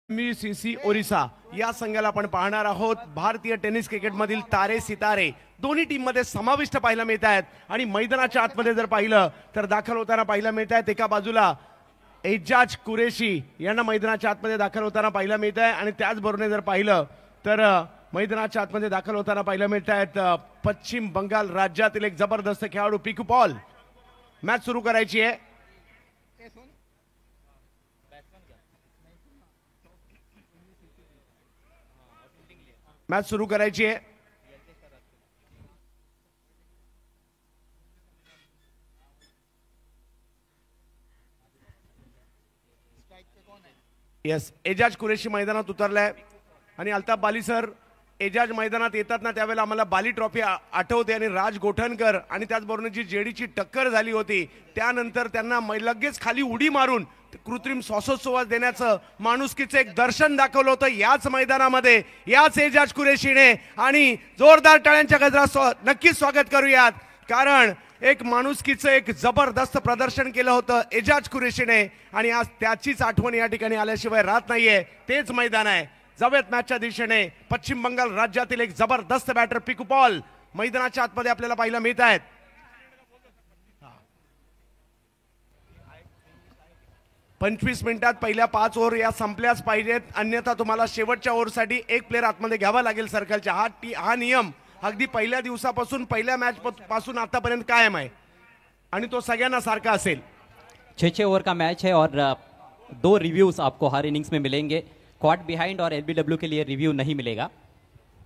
MUCC Orissa या संघाला आपण पाहणार आहोत। भारतीय टेनिस क्रिकेटमधील तारे सितारे दोन्ही टीममध्ये समाविष्ट पाहायला मिळत आहेत आणि मैदानाच्या आतमध्ये जर पाहिलं तर दाखल होताना पाहायला मिळत आहेत। एका बाजूला एजाज कुरेशी यांना मैदानाच्या आतमध्ये दाखल होताना पाहायला मिळत आहे आणि त्याचबरोबर जर पाहिलं तर मैदानाच्या आतमध्ये दाखल होताना पाहायला मिळत आहेत पश्चिम बंगाल राज्यातील एक जबरदस्त खेळाडू पिकू पॉल। मॅच सुरू करायची आहे। मॅच सुरू करायची आहे। यस, एजाज कुरेशी मैदानात उतरलाय आणि अल्ताफ बाली सर एजाज मैदानात येतात ना त्यावेळेला आम्हाला बाली ट्रॉफी आठवते आणि राज गोठणकर आणि त्याचबरोबर जी जेडीची टक्कर झाली होती त्यानंतर त्यांना लगेच खाली उडी मारून कृत्रिम श्वासोच्छवास देण्याचं माणुसकीचं एक दर्शन दाखवलं होतं याच मैदानामध्ये याच एजाज कुरेशीने आणि जोरदार टाळ्यांच्या गजरात नक्कीच स्वागत करूयात कारण एक माणुसकीचं एक जबरदस्त प्रदर्शन केलं होतं एजाज कुरेशीने आणि आज त्याचीच आठवण या ठिकाणी आल्याशिवाय राहत नाहीये। तेच मैदान आहे। जाऊयात मॅचच्या दिशेने। पश्चिम बंगाल राज्यातील एक जबरदस्त बॅटर पिकू पॉल मैदानाच्या आतमध्ये आपल्याला पाहायला मिळत आहेत। 25 मिनिटात पहिल्या 5 ओव्हर या संपल्याच पाहिजेत, अन्यथा तुम्हाला शेवटच्या ओव्हरसाठी एक प्लेअर आतमध्ये घ्यावा लागेल सर्कलच्या। हा नियम अगदी पहिल्या दिवसापासून पहिल्या मॅच पासून आतापर्यंत कायम आहे आणि तो सगळ्यांना सारखा असेल। 6 ओवर का मैच है और 2 रिव्यूज आपको हर इनिंग्स में मिलेंगे। क्वाड बिहाइंड और एलबीडब्ल्यू के लिए रिव्यू नहीं मिलेगा।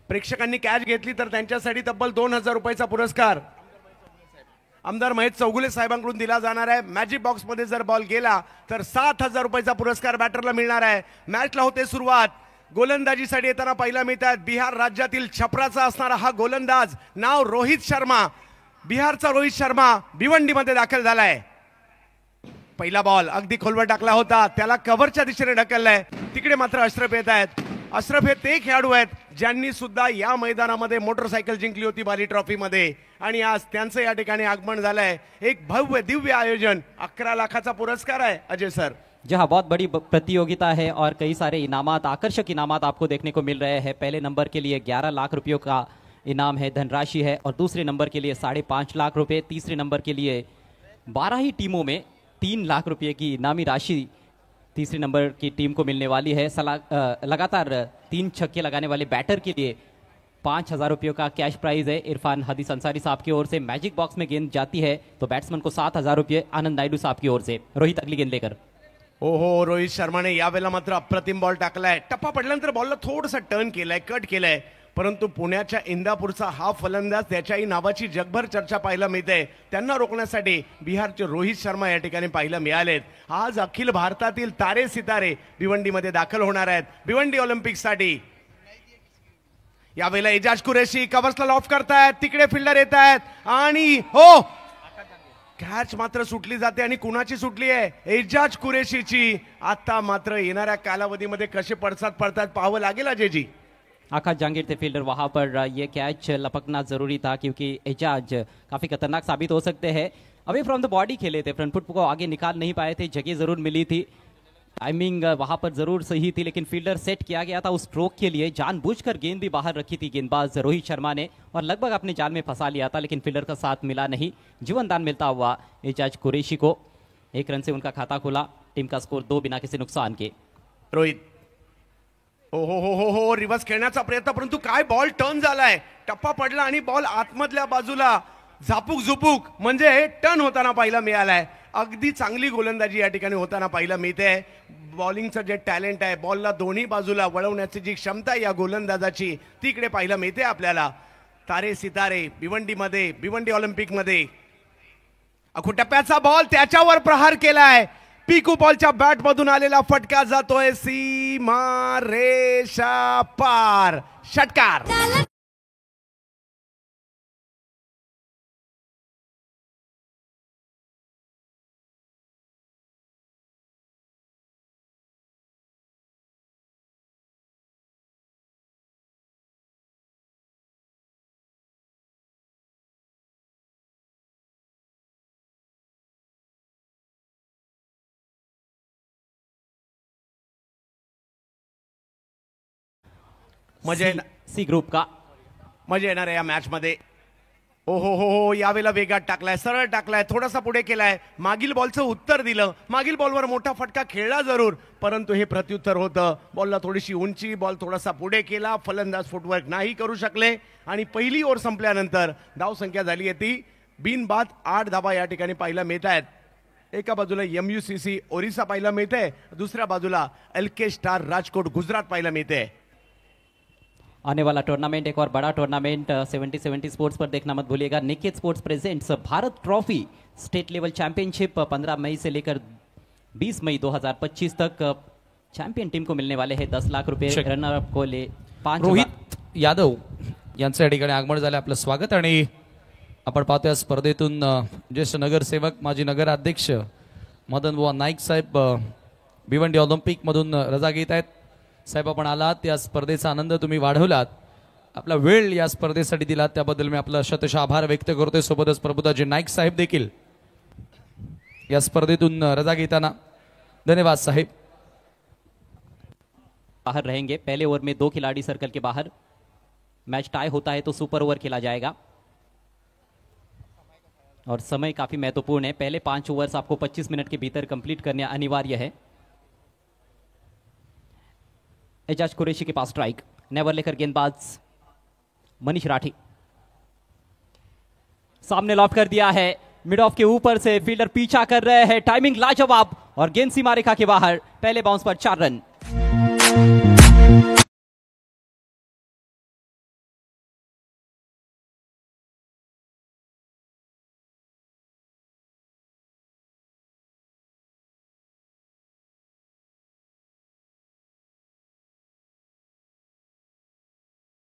प्रेक्षकांनी कॅच घेतली तर त्यांच्यासाठी तब्बल 2000 रुपयाचा पुरस्कार आमदार महेश चौगुले साहेबांकडून दिला जाणार आहे। मॅजिक बॉक्स मध्ये जर बॉल गेला तर 7000 रुपयाचा पुरस्कार बॅटरला मिळणार आहे। मॅचला होते सुरुवात। गोलंदाजीसाठी येताना पहिला मिळतात बिहार राज्यातील छपराचा असणारा हा गोलंदाज नाव रोहित शर्मा। बिहारचा रोहित शर्मा भिवंडीमध्ये दाखल झालाय। पहिला बॉल अगदी खोलवर टाकला होता, त्याला कव्हरच्या दिशेने ढकललाय। तिकडे मात्र अशरफ येत आहेत। अशरफ हे ते खेळाडू आहेत ज्यांनी सुद्धा या मैदानामध्ये मोटरसायकल जिंकली होती बाली ट्रॉफी मध्ये आणि आज त्यांचं या ठिकाणी आगमन झालंय। एक भव्य दिव्य आयोजन, 11 लाखाचा पुरस्कार आहे अजय सर। जहां बहुत बड़ी प्रतियोगिता है और कई सारे इनामात, आकर्षक इनामात आपको देखने को मिल रहे हैं। पहले नंबर के लिए 11 लाख रुपयों का इनाम है, धनराशि है और दूसरे नंबर के लिए 5.5 लाख रुपए, तीसरे नंबर के लिए 12 ही टीमों में 3 लाख रुपए की इनामी राशि तीसरे नंबर की टीम को मिलने वाली है। लगातार 3 छक्के लगाने वाले बैटर के लिए 5000 रुपयों का कैश प्राइज है। इरफान हदीस अंसारी साहब की ओर से मैजिक बॉक्स में गेंद जाती है तो बैट्समैन को 7000 रुपये। आनंद नायडू साहब की ओर से रोहित अगली गेंद लेकर। ओहो, रोहित शर्माने यावेळेला मात्र अप्रतिम बॉल टाकलाय। टप्पा पडल्यानंतर बॉलला थोडंसं टर्न केलाय, कट केलाय, परंतु पुण्याच्या इंदापूरचा हा फलंदाज त्याच्याही नावाची जगभर चर्चा पाहायला मिळते। त्यांना रोखण्यासाठी बिहारचे रोहित शर्मा या ठिकाणी पाहायला मिळालेत। आज अखिल भारतातील तारे सितारे भिवंडीमध्ये दाखल होणार आहेत भिवंडी ऑलिम्पिकसाठी। यावेळेला एजाज कुरेशी कव्हर्सला लॉफ करतायत, तिकडे फिल्डर येत आहेत आणि हो कॅच मात्र सुटली जाते आणि कुणाची सुटली आहे? एजाज कुरेशीची। आता मात्र येणाऱ्या कालावधीमध्ये कसे पडसाद पडतात पाहावं लागेल अजयजी। आकाश जहांगीर थे फील्डर, वहां पर ये कैच लपकना जरूरी था क्योंकि एजाज काफी खतरनाक साबित हो सकते हैं। अवे फ्रॉम द बॉडी खेले थे, फ्रंट फुट को आगे निकाल नहीं पाए थे, जगह जरूर मिली थी, टाइमिंग वहां पर जरूर सही थी, लेकिन फील्डर सेट किया गया था उस स्ट्रोक के लिए। जानबूझकर गेंद भी बाहर रखी थी गेंदबाज रोहित शर्मा ने और लगभग अपने जाल में फंसा लिया था, लेकिन फील्डर का साथ मिला नहीं। जीवनदान मिलता हुआ एजाज कुरेशी को। 1 रन से उनका खाता खुला। टीम का स्कोर 2 बिना किसी नुकसान के। रोहित हो रिवर्स खेळण्याचा प्रयत्न, परंतु काय बॉल टर्न झालाय। टप्पा पडला आणि बॉल आतमधल्या बाजूला झापूक झुपूक म्हणजे टर्न होताना पाहायला मिळालाय। अगदी चांगली गोलंदाजी या ठिकाणी होताना पाहायला मिळते। बॉलिंगचं जे टॅलेंट आहे, बॉलला दोन्ही बाजूला वळवण्याची जी क्षमता आहे या गोलंदाजाची तिकडे पाहायला मिळते आपल्याला। तारे सितारे भिवंडीमध्ये, भिवंडी ऑलिम्पिक मध्ये अखुटप्प्याचा बॉल त्याच्यावर प्रहार केलाय। पिकू बॉलच्या बॅट मधून आलेला फटका जातोय सीमा रेषा पार। षटकार। मजा येणार सी ग्रुप का मजा येणार आहे या मॅच मध्ये. ओ हो यावेळेला वेगात टाकलाय, सरळ टाकलाय, थोडासा पुढे केलाय, मागील बॉलचं उत्तर दिलं, मागील बॉलवर मोठा फटका खेळला जरूर, परंतु हे प्रत्युत्तर होतं. बॉलला थोडीशी उंची, बॉल थोडासा पुढे केला, फलंदाज फुटवर्क नाही करू शकले आणि पहिली ओव्हर संपल्यानंतर धावसंख्या झाली आहे ती बिनबाद 8 धावा या ठिकाणी पाहायला मिळत आहेत. एका बाजूला MUCC ओरिसा पाहायला मिळते, दुसऱ्या बाजूला LK स्टार राजकोट गुजरात पाहायला मिळते. आने वाला टूर्नामेंट एक और बड़ा टूर्नामेंट 70-70 स्पोर्ट्स पर देखना मत भूलिएगा. Niket sports presents Bharat trophy state level championship 15 मई से लेकर 20 मई 2025 तक चैंपियन टीम को मिलने वाले हैं 10 लाख रुपए. रनर अप को ले 5 रोहित यादव यांचं या ठिकाणी आगमन झालं. आपलं स्वागत. आणि आपण पाहतोय स्पर्धेतून ज्येष्ठ नगरसेवक माजी नगराध्यक्ष मदन बुवा नाईक साहेब भिवंडी ऑलिम्पिक मधून रजा घेत आहेत. साहेब आपण आलात, या स्पर्धेचा आनंद तुम्ही वाढवलात, आपला वेळ या स्पर्धेसाठी दिलात, त्याबद्दल मी आपला शतशः आभार व्यक्त करतोय. सोबतच प्रभुदाजी नाईक साहेब देखील या स्पर्धेतून रजा घेताना धन्यवाद साहेब. बाहर रहेंगे. पहले ओवर में 2 खिलाड़ी सर्कल के बाहर. मैच टाई होता है तो सुपर ओवर खेला जाएगा और समय काफी महत्वपूर्ण है. पहले 5 ओवर्स आपको 25 मिनट के भीतर कंप्लीट करने अनिवार्य है. एजाज कुरैशी के पास स्ट्राइक, नेवर लेकर गेंदबाज मनीष राठी सामने लॉफ्ट कर दिया है. मिड ऑफ के ऊपर से फील्डर पीछा कर रहे हैं. टाइमिंग लाजवाब और गेंद सीमा रेखा के बाहर. पहले बाउंस पर 4 रन.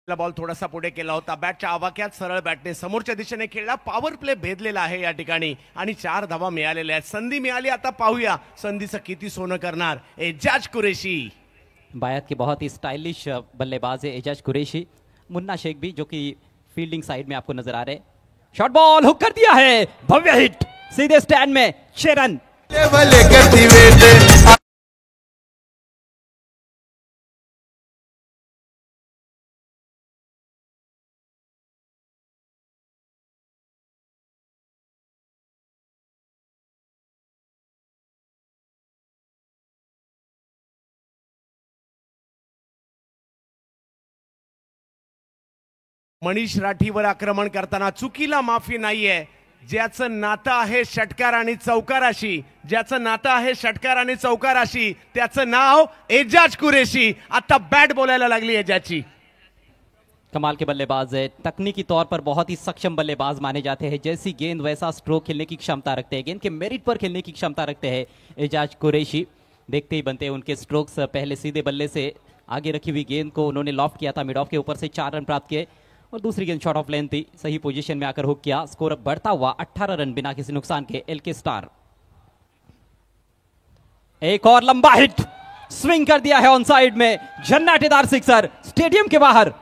बॉल थोडासा पुढे केला होता, बॅटच्या आवाक्यात सरळ बॅटने समोरच्या दिशेने खेळला. पॉवर प्ले भेदलेला आहे या ठिकाणी आणि 4 धावा मिळालेल्या आहेत. संधी मिळाली, आता पाहूया संधीचं किती सोनं करणार एजाज कुरैशी. बायत के बहुत ही स्टाइलिश बल्लेबाज है एजाज कुरैशी. मुन्ना शेख भी जो कि फील्डिंग साइड में आपको नजर आ रहे हैं. शॉर्ट बॉल हुक कर दिया है, भव्य हिट सीधे स्टैंड में. 6 रन. मनीष राठीवर आक्रमण करताना चुकीला माफी नाहीये. ज्याचं नातं आहे षटकार आणि चौकाराशी, ज्याचं नातं आहे षटकार आणि चौकाराशी, त्याचं नाव एजाज कुरैशी. आता बॅट बोलायला लागली एजाजची. कमाल के बल्लेबाज है, तकनीकी तौर पर बहुत ही सक्षम बल्लेबाज माने जाते हैं. जैसी गेंद वैसा स्ट्रोक खेलने की क्षमता रखते हैं, गेंद के मेरिट पर खेलने की क्षमता रखते हैं एजाज कुरैशी. देखते ही बनते हैं उनके स्ट्रोक्स. पहले सीधे बल्ले से आगे रखी हुई गेंद को उन्होंने लॉफ्ट किया था, मिड ऑफ के ऊपर से 4 रन प्राप्त किए और दूसरी गेंद शॉर्ट ऑफ लेंथ थी, सही पोजीशन में आकर हुक किया. स्कोर अब बढ़ता हुआ 18 रन बिना किसी नुकसान के. LK स्टार एक और लंबा हिट स्विंग कर दिया है ऑन साइड में. झन्नाटेदार सिक्सर स्टेडियम के बाहर.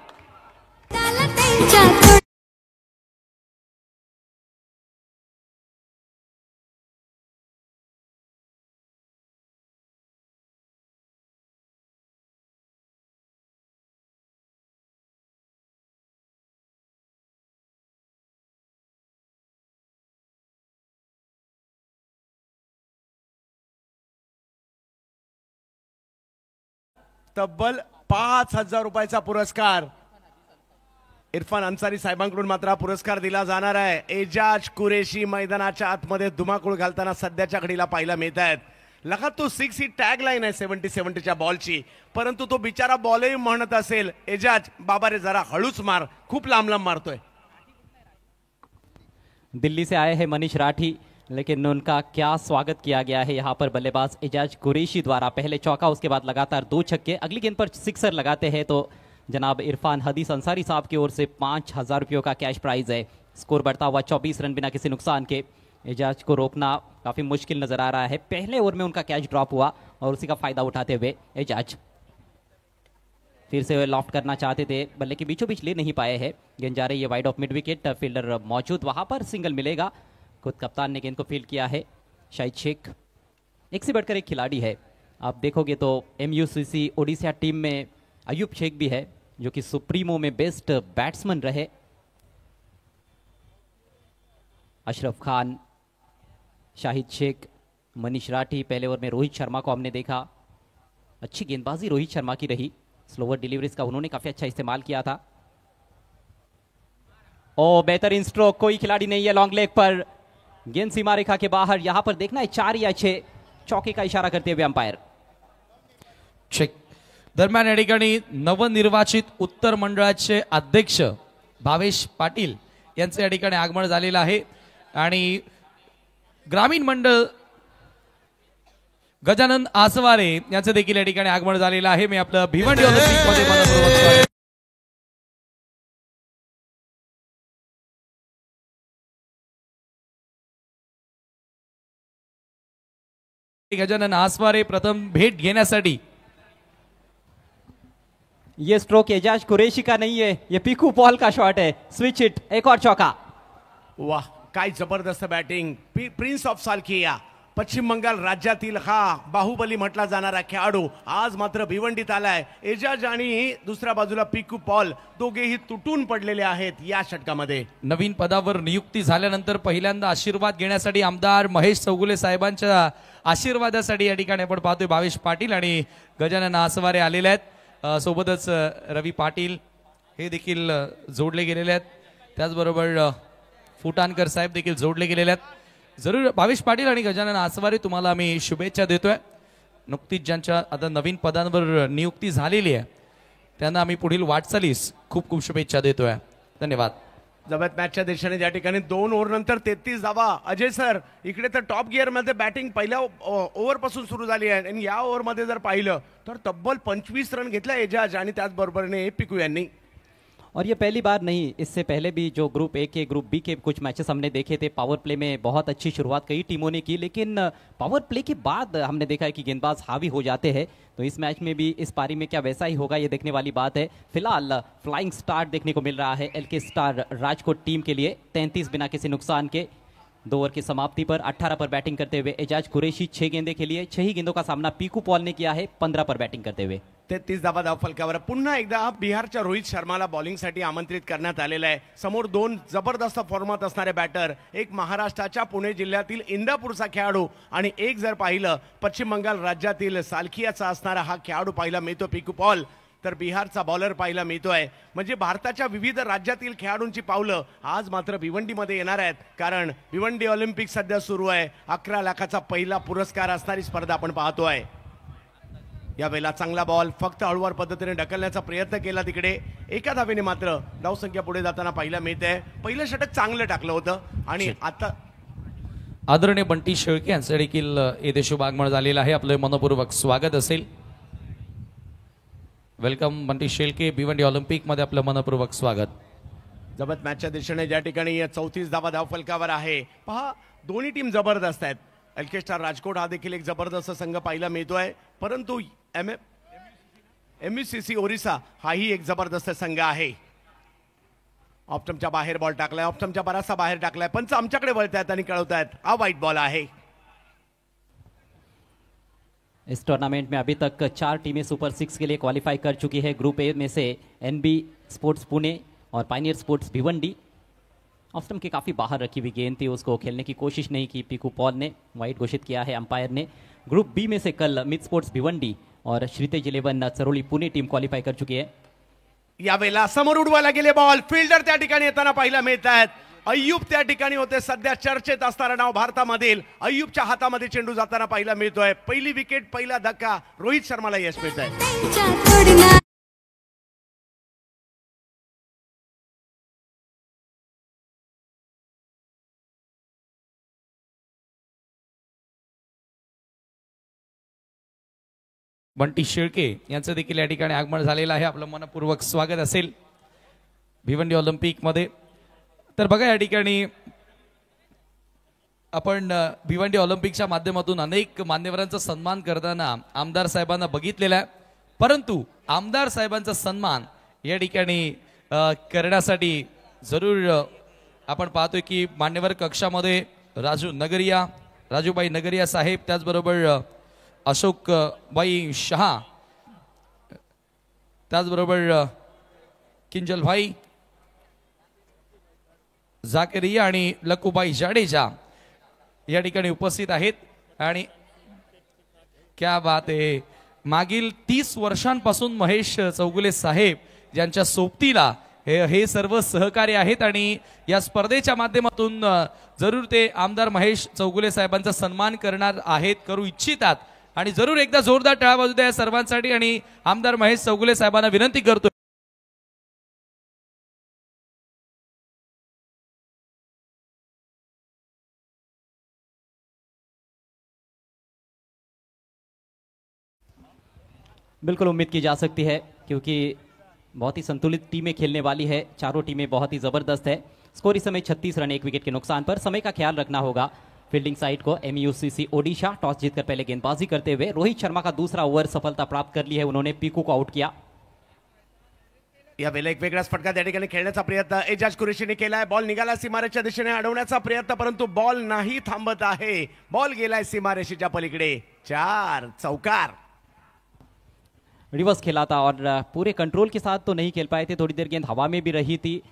तब्बल 5,000 रुपयाचा पुरस्कार इरफान अन्सारी साहेबांकडून मात्र पुरस्कार दिला जाणार आहे. एजाज कुरैशी मैदानाच्या आतमध्ये धुमाकूळ घालताना सध्याच्या घडीला पाहायला मिळत आहेत. लगा तो 6 ही टॅग लाईन आहे 70-70च्या बॉलची, परंतु तो बिचारा बॉलही म्हणत असेल एजाज बाबा रे जरा हळूच मार, खूप लांब लांब मारतोय. दिल्ली से आए हैं मनीष राठी, लेकिन उनका क्या स्वागत किया गया है यहाँ पर बल्लेबाज एजाज कुरैशी द्वारा. पहले चौका, उसके बाद लगातार 2 छक्के. अगली गेंद पर सिक्सर लगाते हैं तो जनाब इरफान हदीस अंसारी साहब की ओर से 5,000 रुपयों का कैश प्राइज है. स्कोर बढ़ता हुआ 24 रन बिना किसी नुकसान के. एजाज को रोकना काफी मुश्किल नजर आ रहा है. पहले ओवर में उनका कैच ड्रॉप हुआ और उसी का फायदा उठाते हुए एजाज फिर से लॉफ्ट करना चाहते थे, बल्ले के बीचों बीच ले नहीं पाए हैं. गेंद जा रही है wide of mid wicket. Fielder मौजूद, वहां पर सिंगल मिलेगा. खुद कप्तान ने गेंद को फील्ड किया है. शाहिद शेख एक से बढ़कर एक खिलाड़ी है. आप देखोगे तो MUCC ओडिशा टीम में अयूब शेख भी है, जो कि सुप्रीमो में बेस्ट बैट्समैन रहे। अशरफ खान, शाहिद शेख, मनीष राठी। पहले ओवर में रोहित शर्मा को हमने देखा, अच्छी गेंदबाजी रोहित शर्मा की रही, स्लोअर डिलीवरीज का उन्होंने काफी अच्छा इस्तेमाल किया था। ओ बेहतरीन स्ट्रोक, कोई खिलाड़ी नहीं है लॉन्ग लेग पर, गेंद सीमा रेखा के बाहर। यहां पर देखना है 4 या 6, चौके का इशारा करते हुए अंपायर। चेक। दरम्यान या ठिकाणी नवनिर्वाचित उत्तर मंडळाचे अध्यक्ष भावेश पाटील यांचे या ठिकाणी आगमन झालेलं आहे आणि ग्रामीण मंडळ गजानन आसवारे यांचे देखील या ठिकाणी आगमन झालेलं आहे। मी आपलं भिवंडी ऑलिम्पिक मध्ये मनपूर्वक स्वागत। गजानन आसवारे प्रथम भेट घेण्यासाठी। ये स्ट्रोक एजाज कुरैशी का नहीं है, ये पीकू पॉल का शॉट है। स्विच इट, एक और चौका। वाह, काय जबरदस्त बॅटिंग प्रिन्स ऑफ सालखिया, पश्चिम बंगाल राज्यातील हा बाहुबली म्हटला जाणारा खेळाडू आज मात्र भिवंडीत आलाय। एजाज आणि दुसऱ्या बाजूला पीकू पॉल दोघेही तुटून पडलेले आहेत या षटकामध्ये। नवीन पदावर नियुक्ती झाल्यानंतर पहिल्यांदा आशीर्वाद घेण्यासाठी आमदार महेश चौगुले साहेबांच्या आशीर्वादासाठी या ठिकाणी आपण पाहतोय भावेश पाटील आणि गजानन आसवारे आलेले आहेत। सोबतच रवी पाटील हे देखील जोडले गेलेले आहेत, त्याचबरोबर फुटाणकर साहेब देखील जोडले गेलेले आहेत। जरूर भावेश पाटील आणि गजानन आसवारे तुम्हाला आम्ही शुभेच्छा देतोय। नुकतीच ज्यांच्या आता नवीन पदांवर नियुक्ती झालेली आहे त्यांना आम्ही पुढील वाटचालीस खूप खूप शुभेच्छा देतोय। धन्यवाद। जबत मॅचच्या दिशेने ज्या ठिकाणी 2 ओव्हर नंतर 33 धावा। अजय सर, इकडे तर टॉप गिअर मध्ये बॅटिंग पहिल्या ओव्हर पासून सुरू झाली आहे आणि या ओव्हर मध्ये जर पाहिलं तर तब्बल 25 रन घेतला एजाज आणि त्याचबरोबरीने पिकू यांनी। और ये पहली बार नहीं, इससे पहले भी जो ग्रुप ए के ग्रुप बी के कुछ मैचेस हमने देखे थे, पावर प्ले में बहुत अच्छी शुरुआत कई टीमों ने की, लेकिन पावर प्ले के बाद हमने देखा है कि गेंदबाज हावी हो जाते हैं। तो इस मैच में भी इस पारी में क्या वैसा ही होगा, ये देखने वाली बात है। फिलहाल फ्लाइंग स्टार्ट देखने को मिल रहा है एलके स्टार राजकोट टीम के लिए। 33 बिना किसी नुकसान के 2 ओवर की समाप्ति पर 18 पर बैटिंग करते हुए एजाज कुरैशी 6 गेंदे के लिए 6 ही गेंदों का सामना पीकू पॉल ने किया है 15 पर बैटिंग करते हुए। 33 धावा धावफलकावर। पुन्हा एकदा बिहारच्या रोहित शर्माला बॉलिंगसाठी आमंत्रित करण्यात आलेलं आहे। समोर 2 जबरदस्त फॉर्मात असणारे बॅटर, एक महाराष्ट्राच्या पुणे जिल्ह्यातील इंदापूरचा खेळाडू आणि एक जर पाहिलं पश्चिम बंगाल राज्यातील सालखियाचा असणारा हा खेळाडू पाहिला मिळतो पीकू पॉल, तर बिहारचा बॉलर पाहिला मिळतोय। म्हणजे भारताच्या विविध राज्यातील खेळाडूंची पावलं आज मात्र भिवंडीमध्ये येणार आहेत, कारण भिवंडी ऑलिम्पिक सध्या सुरू आहे। 11 लाखाचा पहिला पुरस्कार असणारी स्पर्धा आपण पाहतोय। यावेळेला चांगला बॉल फक्त हळूवार पद्धतीने ढकलण्याचा प्रयत्न केला, तिकडे एका धावेने मात्र धावसंख्या पुढे जाताना पाहिला मिळते। पहिलं षटक चांगलं टाकलं होतं आणि आता आदरणीय बंटी शेळके यांचे देखील येथे शुभ आगमन झालेलं आहे। आपलं मनपूर्वक स्वागत असेल। वेलकम बंटी शेळके, भिवंडी ऑलिम्पिक मध्ये आपलं मनपूर्वक स्वागत। जबत मॅचच्या दिशेने ज्या ठिकाणी 34 धावा धावफलकावर आहे। पहा, दोन्ही टीम जबरदस्त आहेत। एलके स्टार राजकोट हा देखील एक जबरदस्त संघ पाहिला मिळतोय, परंतु MUCC ओरिसा हाही एक जबरदस्त संघ आहे। ऑप्टमच्या बाहेर बॉल टाकलाय, ऑप्टमच्या बराचसा बाहेर टाकलाय, पंच आमच्याकडे वळतायत आणि कळवतायत हा वाईट बॉल आहे। इस टूर्नामेंट में अभी तक 4 टीमें सुपर 6 के लिए क्वालिफाई कर चुकी है। ग्रुप ए में से NB स्पोर्ट्स पुणे और पायनियर स्पोर्ट्स भिवंडी। ऑफ्टम के काफ़ी बाहर रखी हुई गेंद थी, उसको खेलने की कोशिश नहीं की पीकू पॉल ने, वाइड घोषित किया है अंपायर ने। ग्रुप बी में से कल मिड स्पोर्ट्स भिवंडी और श्रीतेज 11 चरोली पुणे टीम क्वालिफाई कर चुकी है। यावेळेला समोर उडवायला गेले बॉल, फिल्डर त्या ठिकाणी येताना पाहायला मिळत आहेत। अय्यूब त्या ठिकाणी होते, सध्या चर्चेत असणारं नाव भारतामधील अय्यूबच्या हातामध्ये चेंडू जाताना पाहायला मिळतोय। पहिली विकेट, पहिला धक्का रोहित शर्माला यश मिळत आहे। बंटी शेळके यांचं देखील या ठिकाणी आगमन झालेलं आहे। आपलं मनपूर्वक स्वागत असेल भिवंडी ऑलिम्पिक मध्ये। तर बघा, या ठिकाणी आपण भिवंडी ऑलिम्पिकच्या माध्यमातून अनेक मान्यवरांचा सन्मान करताना आमदार साहेबांना बघितलेला आहे, परंतु आमदार साहेबांचा सन्मान या ठिकाणी करण्यासाठी जरूर आपण पाहतोय की मान्यवर कक्षामध्ये राजूबाई नगरिया साहेब, त्याचबरोबर अशोक बाई शहा, त्याचबरोबर किंजल भाई, झाकेरिया आणि लकुबाई जाडेजा या ठिकाणी उपस्थित आहेत. आणि क्या बात आहे, मागील 30 वर्षांपासून महेश चौगुले साहेब यांच्या सोबतीला हे सर्व सहकारी आहेत आणि या स्पर्धेच्या माध्यमातून जरूर ते आमदार महेश चौगुले साहेबांचा सन्मान करणार आहेत, करू इच्छितात. आणि जरूर एकदा जोरदार टाळ्या वाजू द्या या सर्वांसाठी. आणि आमदार महेश चौगुले साहेबांना विनंती करतो. बिल्कुल उम्मीद की जा सकती है क्योंकि बहुत ही संतुलित टीमें खेलने वाली है, चारों टीमें बहुत ही जबरदस्त है. स्कोर इस समय 36 रन 1 विकेट के नुकसान पर. समय का ख्याल रखना होगा फील्डिंग साइड को. MUCC ओडिशा टॉस जीतकर पहले गेंदबाजी करते हुए रोहित शर्मा का दूसरा ओवर सफलता प्राप्त कर ली है. उन्होंने पीकू को आउट किया. यावेळेला एक वेगळाच फटका त्या ठिकाणी खेळण्याचा प्रयत्न एजाज कुरेशीने केलाय. बॉल निघाला सीमारेषेच्या दिशेने अडवण्याचा प्रयत्न, परंतु बॉल नाही थांबत आहे. बॉल गेलाय सीमारेषेच्या पलीकडे. 4 चौकार. रिवर्स खेला था और पूरे कंट्रोल के साथ तो नहीं खेल पाए थे. थोड़ी देर गेंद हवा में भी रही थी,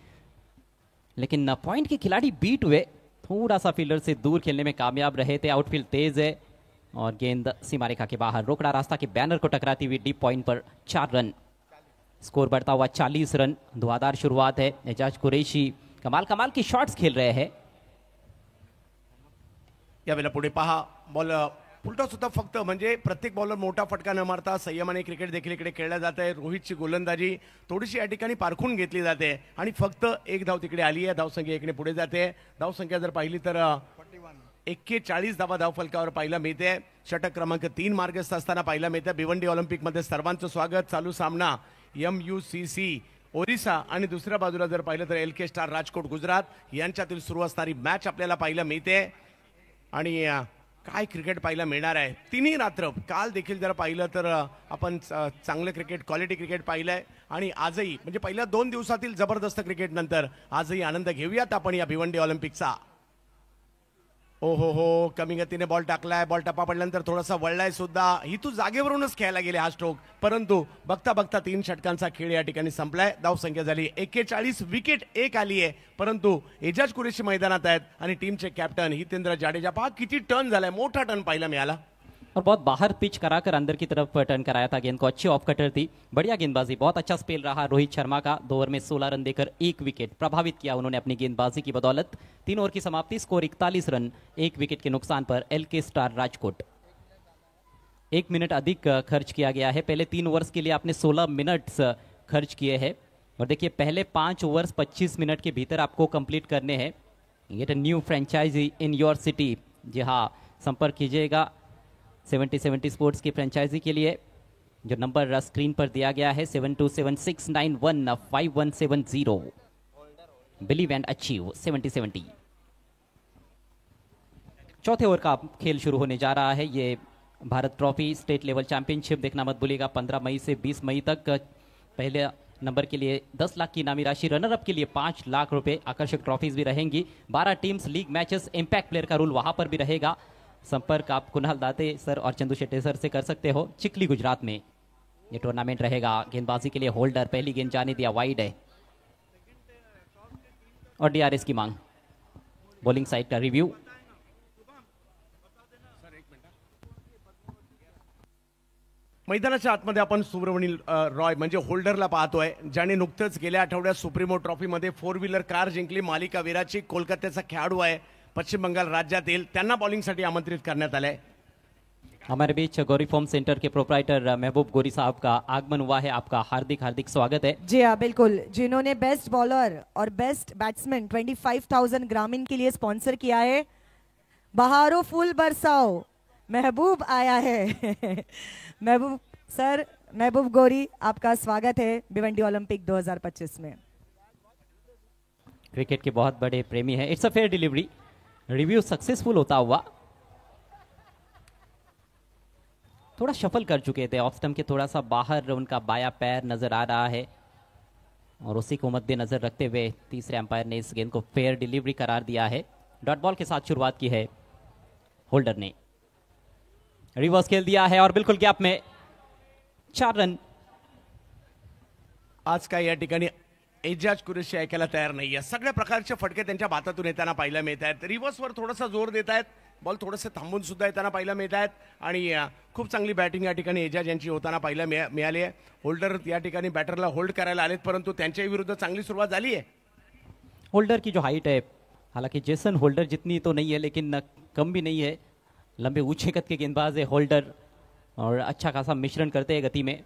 लेकिन पॉइंट के खिलाड़ी बीट हुए. थोड़ा सा फील्डर से दूर खेलने में कामयाब रहे थे. आउटफील्ड तेज है और गेंद सीमा रेखा के बाहर रोकड़ा रास्ता के बैनर को टकराती हुई डीप पॉइंट पर 4 रन. स्कोर बढ़ता हुआ 40 रन. धुआंधार शुरुआत है. एजाज कुरैशी कमाल की शॉट्स खेल रहे हैं. यावेळेला पुढे पहा, बॉल उलटा सुद्धा फक्त म्हणजे प्रत्येक बॉलर मोठा फटका न मारता संयमाने क्रिकेट देखील इकडे खेळला जात आहे. रोहितची गोलंदाजी थोडीशी या ठिकाणी पारखून घेतली जाते आणि फक्त एक धाव तिकडे आली आहे. धावसंख्या इकडे पुढे जाते. धावसंख्या जर पाहिली तर 41 धावा धावफलकावर पाहायला मिळते. षटक क्रमांक 3 मार्गस्थ असताना पाहायला मिळते. भिवंडी ऑलिम्पिकमध्ये सर्वांचं स्वागत. चालू सामना MUCC ओरिसा आणि दुसऱ्या बाजूला जर पाहिलं तर LK स्टार राजकोट गुजरात यांच्यातील सुरू असणारी मॅच आपल्याला पाहायला मिळते. आणि काय क्रिकेट पाहायला मिळणार आहे. तिन्ही रात्र काल देखील जर पाहिलं तर आपण चांगलं क्रिकेट, क्वालिटी क्रिकेट पाहिलंय. आणि आजही म्हणजे पहिल्या 2 दिवसातील जबरदस्त क्रिकेट नंतर आजही आनंद घेऊयात आपण या भिवंडी ऑलिम्पिकचा. हो कमी गतीने बॉल टाकलाय. बॉल टप्पा पडल्यानंतर थोडासा वळलाय सुद्धा. ही तू जागेवरूनच खेळायला गेले हा स्ट्रोक, परंतु बघता बघता 3 षटकांचा खेळ या ठिकाणी संपलाय. धावसंख्या झाली 41. विकेट 1 आली आहे, परंतु एजाज कुरेशी मैदानात आहेत आणि टीमचे कॅप्टन हितेंद्र जाडेजा. पहा किती टर्न झालाय, मोठा टर्न पाहायला मिळाला. और बहुत बाहर पिच कराकर अंदर की तरफ टर्न कराया था गेंद को. अच्छी ऑफ कटर थी. बढ़िया गेंदबाजी, बहुत अच्छा स्पेल रहा रोहित शर्मा का. 2 ओवर में 16 रन देकर 1 विकेट प्रभावित किया उन्होंने अपनी गेंदबाजी की बदौलत. 3 ओवर की समाप्ति. स्कोर 41 रन 1 विकेट के नुकसान पर LK स्टार राजकोट. 1 मिनट अधिक खर्च किया गया है. पहले 3 ओवर्स के लिए आपने 16 मिनट्स खर्च किए हैं. और देखिए पहले 5 ओवर्स 25 मिनट के भीतर आपको कंप्लीट करने हैं. Get a new franchise in your city. जी हाँ, संपर्क कीजिएगा 7070 स्पोर्ट्स की फ्रेंचाइजी के लिए. जो नंबर स्क्रीन पर दिया गया है 7276915170. Believe and achieve 7070. चौथे ओवर का खेल शुरू होने जा रहा है. ये Bharat trophy state level championship देखना मत भूलिएगा. 15 मई से 20 मई तक. पहले नंबर के लिए 10 लाख की इनामी राशि, रनर अप के लिए 5 लाख रुपए. आकर्षक ट्रॉफीज भी रहेंगी. 12 teams, league matches, impact player का रूल वहां पर भी रहेगा. संपर्क आप कुणाल दाते सर और चंदू शेट्टी सर से कर सकते हो. चिखली गुजरात में ये टूर्नामेंट रहेगा. गेंदबाजी के लिए होल्डर. पहली गेंद जाने दिया, वाइड है और DRS की मांग. बॉलिंग साइड का रिव्यू. मैदानाच्या आतमध्ये आपण सुब्रमण्य रॉय म्हणजे होल्डरला पाहतोय, ज्याने नुकतंच गेल्या आठवड्यात सुप्रीमो ट्रॉफीमध्ये 4 व्हीलर कार जिंकली. मालिका वीराची कोलकात्याचा खेळाडू आहे, पश्चिम बंगाल राज्यातील. त्यांना बॉलिंगसाठी आमंत्रित करण्यात आलंय. हमारे बीच गौरी फॉर्म सेंटर के प्रोप्राइटर महबूब गोरी साहब का आगमन हुआ है. आपका हार्दिक हार्दिक स्वागत है. जी हाँ बिल्कुल. जिन्होंने बेस्ट बॉलर और बेस्ट बैट्समैन 25,000 ग्रामीण के लिए स्पॉन्सर किया है. बहारो फूल बरसाओ, महबूब आया है. महबूब सर, महबूब गोरी, आपका स्वागत है भिवंडी ओलंपिक 2025 में. क्रिकेट के बहुत बड़े प्रेमी हैं. It's a fair delivery. Review successful होता हुआ. थोड़ा शफल कर चुके थे. ऑफ स्टंप के थोड़ा सा बाहर उनका बाया पैर नजर आ रहा है और उसी को मद्देनजर रखते हुए तीसरे अंपायर ने इस गेंद को फेयर डिलीवरी करार दिया है. डॉट बॉल के साथ शुरुआत की है होल्डर ने. रिवर्स खेल दिया है और बिल्कुल गैप में 4 रन. आज काय या ठिकाणी एजाज कुरेशी ऐकायला तयार नाहीये. सगळ्या प्रकारचे फटके त्यांच्या बातातून येताना पाहायला मिळत आहेत. रिव्हर्सवर थोडासा जोर देत आहेत, बॉल थोडेसे थांबून सुद्धा येताना पाहायला मिळत आहेत आणि खूप चांगली बॅटिंग या ठिकाणी एजाज यांची होताना पाहायला मिळाली आहे. होल्डर या ठिकाणी बॅटरला होल्ड करायला आलेत, परंतु त्यांच्या विरुद्ध चांगली सुरुवात झाली आहे. होल्डर की जो हाइट है, हालांकि जेसन होल्डर जितनी तो नहीं है लेकिन कम भी नहीं है. लंबे ऊंचे कद के गेंदबाज है होल्डर और अच्छा खासा मिश्रण करते हैं गति में.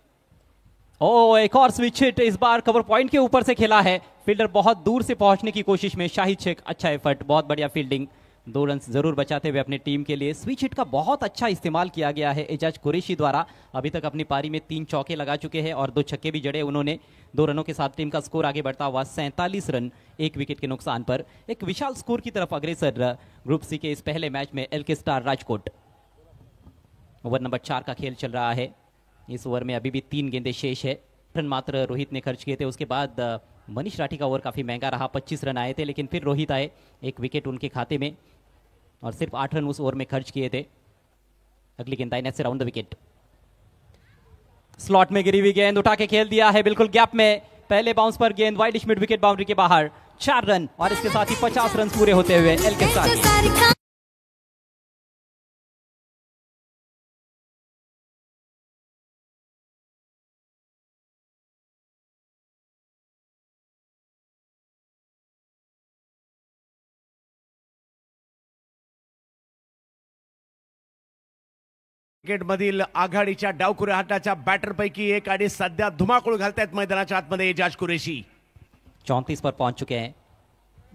ओ एक और स्विच हिट, इस बार कवर पॉइंट के ऊपर से खेला है. फील्डर बहुत दूर से पहुंचने की कोशिश में. शाहिद शेख अच्छा एफर्ट, बहुत बढ़िया फील्डिंग. 2 रन जरूर बचाते हुए अपने टीम के लिए. स्विच हिट का बहुत अच्छा इस्तेमाल किया गया है एजाज कुरैशी द्वारा. अभी तक अपनी पारी में 3 चौके लगा चुके हैं और 2 छक्के भी जड़े उन्होंने. 2 रनों के साथ टीम का स्कोर आगे बढ़ता हुआ 47 रन 1 विकेट के नुकसान पर. एक विशाल स्कोर की तरफ अग्रसर ग्रुप सी के इस पहले मैच में LK star Rajkot. Over number 4 का खेल चल रहा है. इस ओवर में अभी भी 3 गेंदें शेष है. रन मात्र रोहित ने खर्च किए थे. उसके बाद मनीष राठी का ओवर काफी महंगा रहा. 25 रन आए थे लेकिन फिर रोहित आए, 1 विकेट उनके खाते में और सिर्फ 8 रन उस ओवर में खर्च किए थे. अगली गेंद आई नेट से राउंड द विकेट. स्लॉट में गिरी हुई गेंद उठा के खेल दिया है बिल्कुल गैप में. पहले बाउंस पर गेंद वाइड मिड विकेट बाउंड्री के बाहर. 4 रन और इसके साथ ही 50 रन पूरे होते हुए एलके स्टार. क्रिकेटमधील आघाडीच्या डावखुऱ्या बॅटरपैकी एक आणि सध्या धुमाकूळ घालतायत मैदानाच्या आतमध्ये एजाज कुरैशी. 34 पर पहुंच चुके हैं.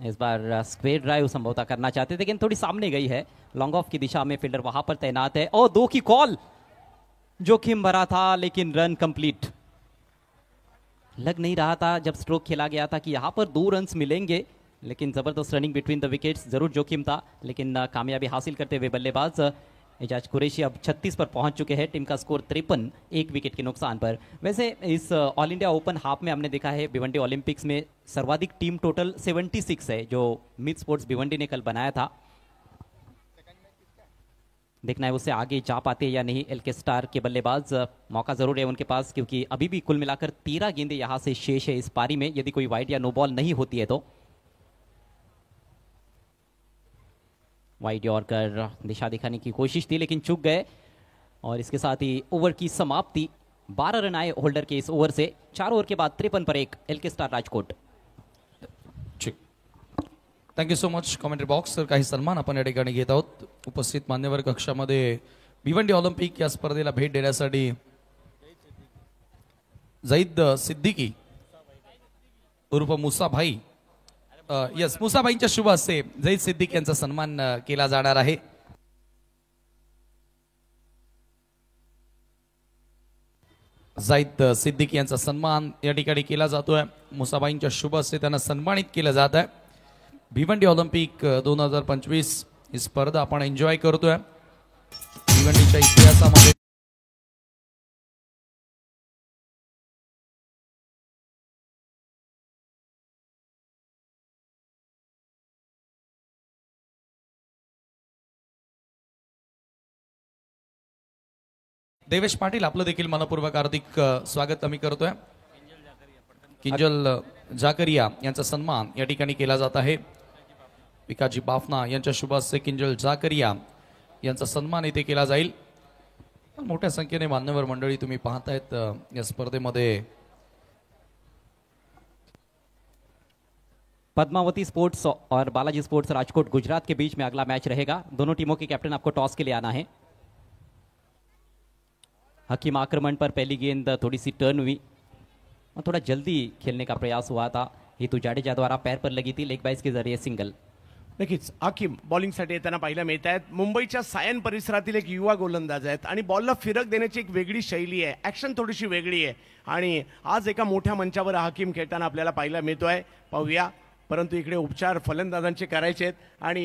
इस बार स्क्वेयर ड्राइव संभवतः करना चाहते थे लेकिन थोड़ी सामने गई है. लॉन्ग ऑफ की दिशा में फील्डर वहां पर तैनात है. और 2 की कॉल, जोखिम भरा था लेकिन रन कंप्लीट. लग नहीं रहा था जब स्ट्रोक खेला गया था कि यहां पर 2 रन्स मिलेंगे, लेकिन जबरदस्त रनिंग बिटवीन द विकेट्स. जरूर जोखिम था लेकिन कामयाबी हासिल करते हुए बल्लेबाज एजाज कुरैशी अब 36 पर पहुंच चुके हैं. टीम का स्कोर 53 1 विकेट के नुकसान पर. वैसे इस ऑल इंडिया ओपन हाफ में हमने देखा है भिवंडी ओलंपिक्स में सर्वाधिक टीम टोटल 76 है जो मिड स्पोर्ट्स भिवंडी ने कल बनाया था. देखना है उससे आगे जा पाते या नहीं एलके स्टार के बल्लेबाज. मौका जरूर है उनके पास क्योंकि अभी भी कुल मिलाकर 13 गेंदें यहां से शेष है इस पारी में, यदि कोई वाइड या नो बॉल नहीं होती है तो. वाइड यॉर्कर दिशा दिखाने की कोशिश थी लेकिन चूक गए और इसके साथ ही ओवर की समाप्ति. 12 रन आए होल्डर के इस ओवर से. 4 ओवर के बाद 53 पर 1 LK star Rajkot. Thank you so much. Commentary box तर काही सन्मान आपण या ठिकाणी घेत आहोत. उपस्थित मान्यवर कक्षामध्ये भिवंडी ऑलिम्पिक या स्पर्धेला भेट देण्यासाठी जईद सिद्दीकी उर्फ मुसाभाई, यस मुसाभाईंच्या शुभ हस्ते जईद सिद्दीकी यांचा सन्मान केला जाणार आहे. जईद सिद्दीकी यांचा सन्मान या ठिकाणी केला जातोय. मुसाभाईंच्या शुभ हस्ते त्यांना सन्मानित केलं जात आहे. भिवंडी ऑलिम्पिक 2025 ही स्पर्धा आपण एन्जॉय करतोय. भिवंडीच्या इतिहासामध्ये देवेश पाटील आपलं देखील मनपूर्वक हार्दिक स्वागत आम्ही करतोय. किंजल जाकरिया यांचा सन्मान या ठिकाणी केला जात आहे. पिकाजी बाफना यांच्या शुभ हस्ते किंजल जाकरिया यांचा सन्मान इथे केला जाईल. मोठ्या संख्येने मान्यवर मंडळी तुम्ही पाहतायत या स्पर्धेमध्ये. पद्मावती स्पोर्ट्स और बालाजी स्पोर्ट्स राजकोट गुजरात के बीच में अगला मैच रहेगा. दोनों टीमों के कैप्टन आपको टॉस के लिए आना है. हकीम आक्रमण पर पहली गेंद थोड़ी सी टर्न हुई और थोड़ा जल्दी खेलने का प्रयास हुआ था. हेतू जाडेजा द्वारा पैर पर लगी थी. लेग बाइस के जरिए सिंगल. नक्कीच हकीम बॉलिंगसाठी येताना पाहायला मिळत आहेत. मुंबईच्या सायन परिसरातील एक युवा गोलंदाज आहेत आणि बॉलला फिरक देण्याची एक वेगळी शैली आहे. ॲक्शन थोडीशी वेगळी आहे आणि आज एका मोठ्या मंचावर हकीम खेळताना आपल्याला पाहायला मिळतोय. पाहूया. परंतु इकडे उपचार फलंदाजांचे करायचे आहेत आणि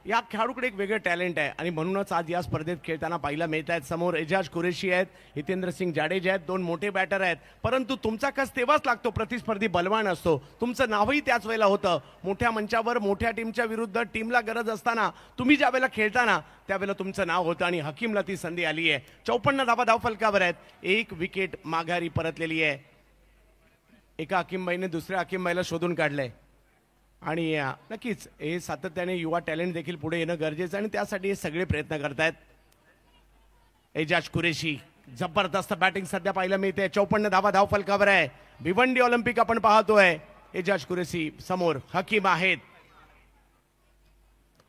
या खेळाडूकडे एक वेगळं टॅलेंट आहे आणि म्हणूनच आज या स्पर्धेत खेळताना पाहायला मिळत आहेत. समोर एजाज कुरैशी आहेत, हितेंद्र सिंग जाडेजा आहेत, 2 मोठे बॅटर आहेत. परंतु तुमचा कस तेव्हाच लागतो प्रतिस्पर्धी बलवान असतो. तुमचं नावही त्याच वेळेला होतं. मोठ्या मंचावर मोठ्या टीमच्या विरुद्ध टीमला गरज असताना तुम्ही ज्या वेळेला खेळताना त्यावेळेला तुमचं नाव होतं आणि हकीमला ती संधी आली आहे. 54 धावा धावफलकावर आहेत. 1 विकेट माघारी परतलेली आहे. एका हकीमबाईने दुसऱ्या हकीमबाईला शोधून काढलंय आणि नक्कीच हे सातत्याने युवा टॅलेंट देखील पुढे येणं गरजेचं आहे आणि त्यासाठी हे सगळे प्रयत्न करतायत. एजाज कुरेशी जबरदस्त बॅटिंग सध्या पाहायला मिळते. 54 धावा धाव फलकावर आहे. भिवंडी ऑलिम्पिक आपण पाहतोय. एजाज कुरेशी समोर हकीम आहेत.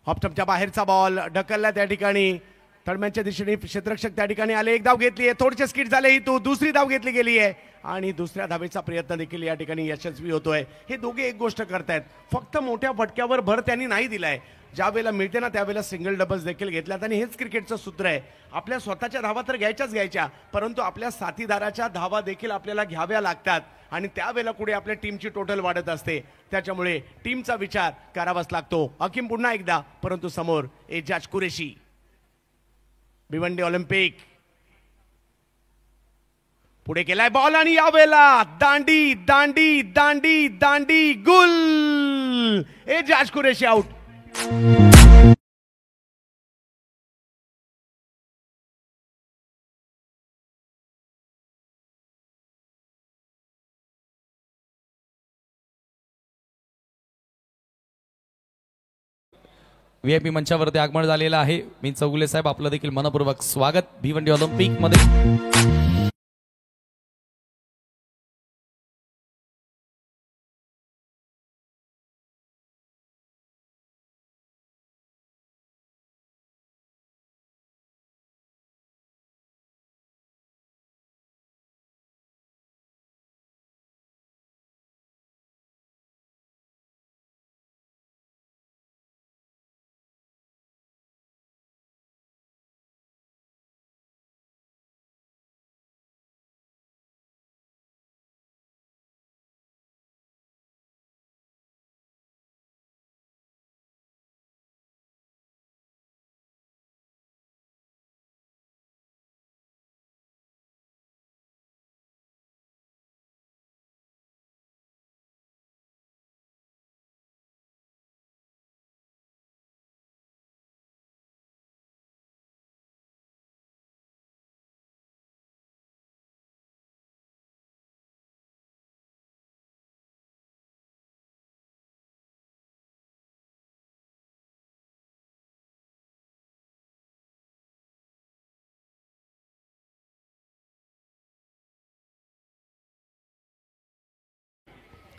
हॉपटपच्या बाहेरचा बॉल ढकलला त्या ठिकाणी. तळम्यांच्या दिशेने क्षेत्ररक्षक त्या ठिकाणी आले. एक धाव घेतली आहे. थोडेसे स्किट झाले ही तो दुसरी धाव घेतली गेली आहे आणि दुसऱ्या धावेचा प्रयत्न देखील या ठिकाणी यशस्वी होतोय. हे दोघे एक गोष्ट करतायत, फक्त मोठ्या फटक्यावर भर त्यांनी नाही दिलाय. ज्या वेळेला मिळते ना त्यावेळेला सिंगल डबल्स देखील घेतल्यात आणि हेच क्रिकेटचं सूत्र आहे. आपल्या स्वतःच्या धावा तर घ्यायच्या परंतु आपल्या साथीदाराच्या धावा देखील आपल्याला घ्याव्या लागतात आणि त्यावेळेला कुठे आपल्या टीमची टोटल वाढत असते. त्याच्यामुळे टीमचा विचार करावाच लागतो. हकीम पुन्हा एकदा, परंतु समोर एजाज कुरेशी. भिवंडी ऑलिम्पिक पुढे केलाय बॉल आणि यावेळेला दांडी दांडी दांडी दांडी गुल. एजाज कुरेशी आउट. VIP मंचावरती आगमन झालेलं आहे. मी चौगुले साहेब आपलं देखील मनपूर्वक स्वागत भिवंडी ऑलिम्पिक मध्ये.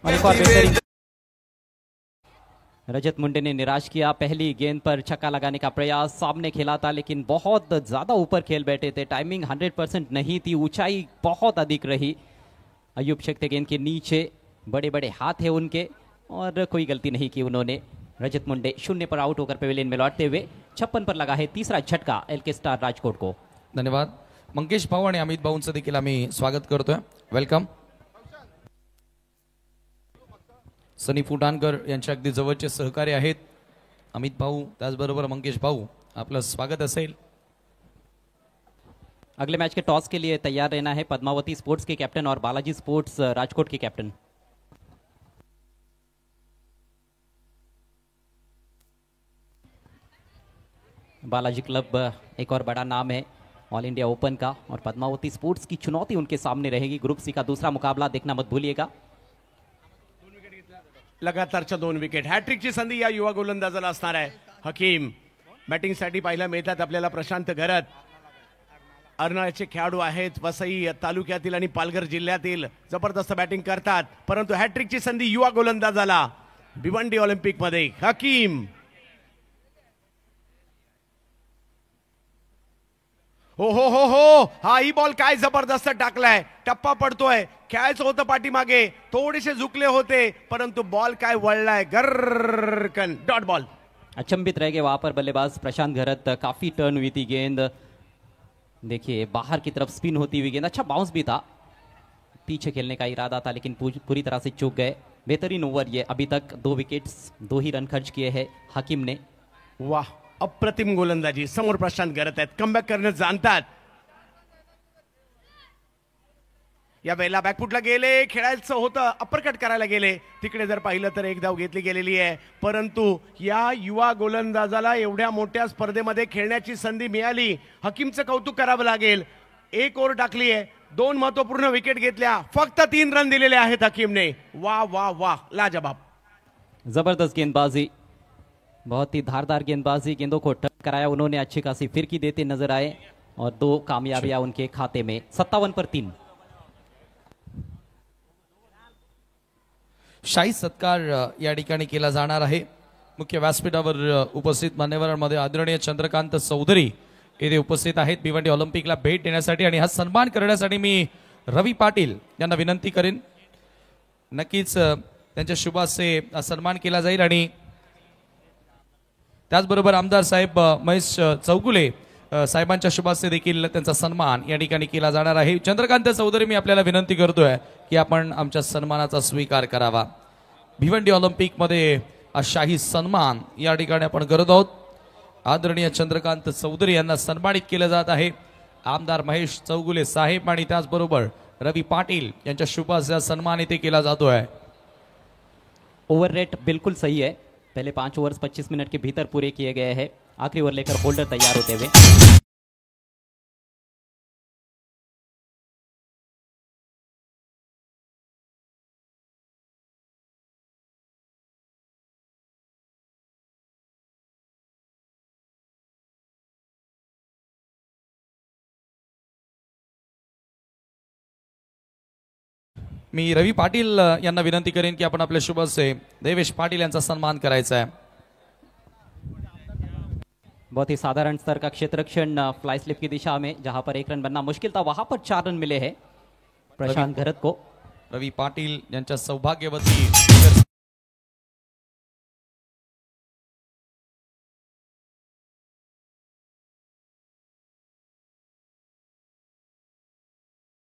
और एक और बेहतरीन रजत मुंडे ने निराश किया. पहली गेंद पर छक्का लगाने का प्रयास, सामने खेला था लेकिन बहुत ज्यादा ऊपर खेल बैठे थे. टाइमिंग 100% नहीं थी, ऊंचाई बहुत अधिक रही. अयूब शेख थे गेंद के नीचे, बड़े बड़े हाथ है उनके और कोई गलती नहीं की उन्होंने. रजत मुंडे 0 पर आउट होकर पेविलियन में लौटते हुए 56 पर लगा है तीसरा झटका LK स्टार राजकोट को. धन्यवाद. मंकेश भाऊ आणि अमित भाऊंचं देखील आम्ही स्वागत करतोय. वेलकम. सनी फुटाणकर यांचे अगदी जवळचे सहकारी आहेत अमित भाऊ, त्याचबरोबर मंकेश भाऊ. आपलं स्वागत असेल. अगले मैच के टॉस के लिए तैयार रहना है पद्मावती स्पोर्ट्स के कैप्टन और बालाजी स्पोर्ट्स राजकोट के कैप्टन. बालाजी क्लब एक और बड़ा नाम है ऑल इंडिया ओपन का और पद्मावती स्पोर्ट्स की चुनौती उनके सामने रहेगी. ग्रुप सी का दूसरा मुकाबला देखना मत भूलिएगा. लगातारच्या 2 विकेट. हॅट्रिकची संधी या युवा गोलंदाजाला असणार आहे. हकीम बॅटिंगसाठी पाहायला मिळतात आपल्याला. प्रशांत घरत अर्नाळ्याचे खेळाडू आहेत. वसई तालुक्यातील आणि पालघर जिल्ह्यातील जबरदस्त बॅटिंग करतात, परंतु हॅट्रिकची संधी युवा गोलंदाजाला भिवंडी ऑलिम्पिक मध्ये. हकीम हो हो हो हो, हा ही बॉल काय जबरदस्त टाकलाय. टप्पा पडतोय. खेळायचं होतं पाठीमागे, थोडेसे झुकले होते, परंतु बॉल काय वळलाय. गर्रकन डॉट बॉल. अचंभित रह गए वहां पर बल्लेबाज प्रशांत घरत. काफी टर्न हुई थी गेंद. देखिए बाहर की तरफ स्पिन होती हुई गेंद. अच्छा बाउंस भी था. पीछे खेलने का इरादा था लेकिन पूरी तरह से चूक गए. बेहतरीन ओवर ये. अभी तक 2 विकेट्स, 2 ही रन खर्च किए हैं हकीम ने. वाह, अप्रतिम गोलंदाजी. समोर प्रशांत घरत आहेत. कमबॅक करण्यात जाणतात. या वेळेला बॅकफुटला गेले. खेळायचं होतं, अपरकट करायला गेले. तिकडे जर पाहिलं तर एक धाव घेतली गेलेली आहे, परंतु या युवा गोलंदाजाला एवढ्या मोठ्या स्पर्धेमध्ये खेळण्याची संधी मिळाली. हकीमचं कौतुक करावं लागेल. एक ओव्हर टाकली आहे, 2 महत्वपूर्ण विकेट घेतल्या, फक्त 3 रन दिलेले आहेत हकीमने. वाह वाह वाह, लाजवाब. जबरदस्त गेंदबाजी, बहुत ही धारदार गेंदबाजी, गेंदों को टच कराया उन्होंने, अच्छी खासी फिरकी देते नजर आए और 2 कामयाबियां उनके खाते में. 57 पर 3. शाही सत्कार या ठिकाणी केला जाणार आहे. मुख्य व्यासपीठावर उपस्थित मान्यवरांमध्ये आदरणीय चंद्रकांत चौधरी येथे उपस्थित आहेत भिवंडी ऑलिम्पिकला भेट देण्यासाठी, आणि हा सन्मान करण्यासाठी मी रवी पाटील यांना विनंती करेन. नक्कीच त्यांच्या शुभ हस्ते सन्मान केला जाईल, आणि त्याचबरोबर आमदार साहेब महेश चौगुले साहेबांच्या शुभ हस्ते देखील त्यांचा सन्मान या ठिकाणी केला जाणार आहे. चंद्रकांत चौधरी, मी आपल्याला विनंती करतोय की आपण आमच्या सन्मानाचा स्वीकार करावा. भिवंडी ऑलिम्पिकमध्ये शाही सन्मान या ठिकाणी आपण करत आहोत. आदरणीय चंद्रकांत चौधरी यांना सन्मानित केलं जात आहे. आमदार महेश चौगुले साहेब आणि त्याचबरोबर रवी पाटील यांच्या शुभ हस्ते सन्मान इथे केला जातोय. ओवर रेट बिल्कुल सही है. पहले 5 ओवर्स 25 मिनट के भीतर पूरे किए गए हैं. आखिरी ओवर लेकर होल्डर तैयार होते हुए. मी रवी पाटील यांना विनंती करेन की आपण आपल्या शुभ हस्ते देवेश पाटील यांचा सन्मान करायचा है. बहुत ही साधारण स्तर का क्षेत्ररक्षण फ्लाई स्लिप की दिशा में, जहां पर 1 रन बनना मुश्किल था, वहां पर 4 रन मिले हैं प्रशांत घरत को. रवी पाटील यांच्या सौभाग्यवती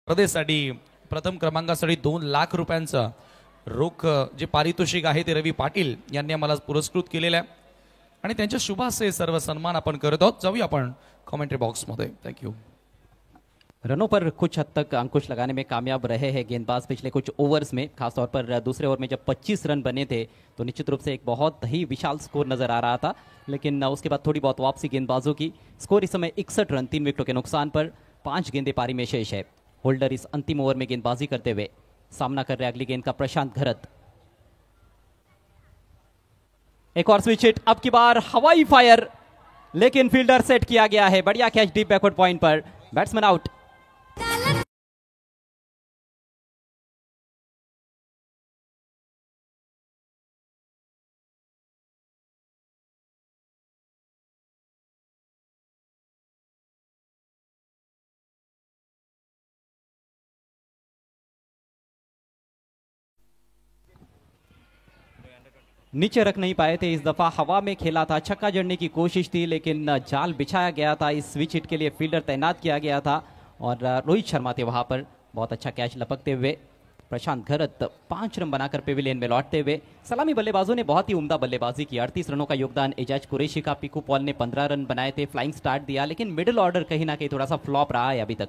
प्रदेशसाठी प्रथम क्रमांकासाठी 2 लाख रुपयांचा रोख जे पारितोषिक आहे ते रवी पाटील यांनी आम्हाला पुरस्कृत केलेलं आहे, आणि त्यांच्या शुभ हस्ते सर्व सन्मान आपण करत आहोत. जाऊया आपण कमेंट्री बॉक्स मध्ये. थँक्यू. रनों पर कुछ हद तक अंकुश लगाने में कामयाब रहे हैं गेंदबाज पिछले कुछ ओवर्स में. खासतौर पर दूसरे ओवर में जब 25 रन बने थे तो निश्चित रूप से एक बहुत ही विशाल स्कोर नजर आ रहा था, लेकिन उसके बाद थोड़ी बहुत वापसी गेंदबाजों की. स्कोर इस समय 61 रन 3 विकेटों के नुकसान पर 5 गेंदें पारी में शेष है. होल्डर इस अंतिम ओवर में गेंदबाजी करते हुए सामना कर रहे अगली गेंद का प्रशांत घरत. एक और स्विच हिट, अब की बार हवाई फायर, लेकिन फील्डर सेट किया गया है. बढ़िया कैच डीप बैकवर्ड पॉइंट पर, बैट्समैन आउट. नीचे रख नहीं पाए थे, इस दफा हवा में खेला था, छक्का जड़ने की कोशिश थी, लेकिन जाल बिछाया गया था. इस स्विच हिट के लिए फील्डर तैनात किया गया था और रोहित शर्मा थे वहां पर. बहुत अच्छा कैच लपकते हुए प्रशांत घरत 5 रन बनाकर पेविलियन में लौटते हुए. सलामी बल्लेबाजों ने बहुत ही उम्दा बल्लेबाजी की. 38 रनों का योगदान एजाज कुरैशी का. पीकू पॉल ने 15 रन बनाए थे, फ्लाइंग स्टार्ट दिया, लेकिन मिडिल ऑर्डर कहीं ना कहीं थोड़ा सा फ्लॉप रहा है अभी तक.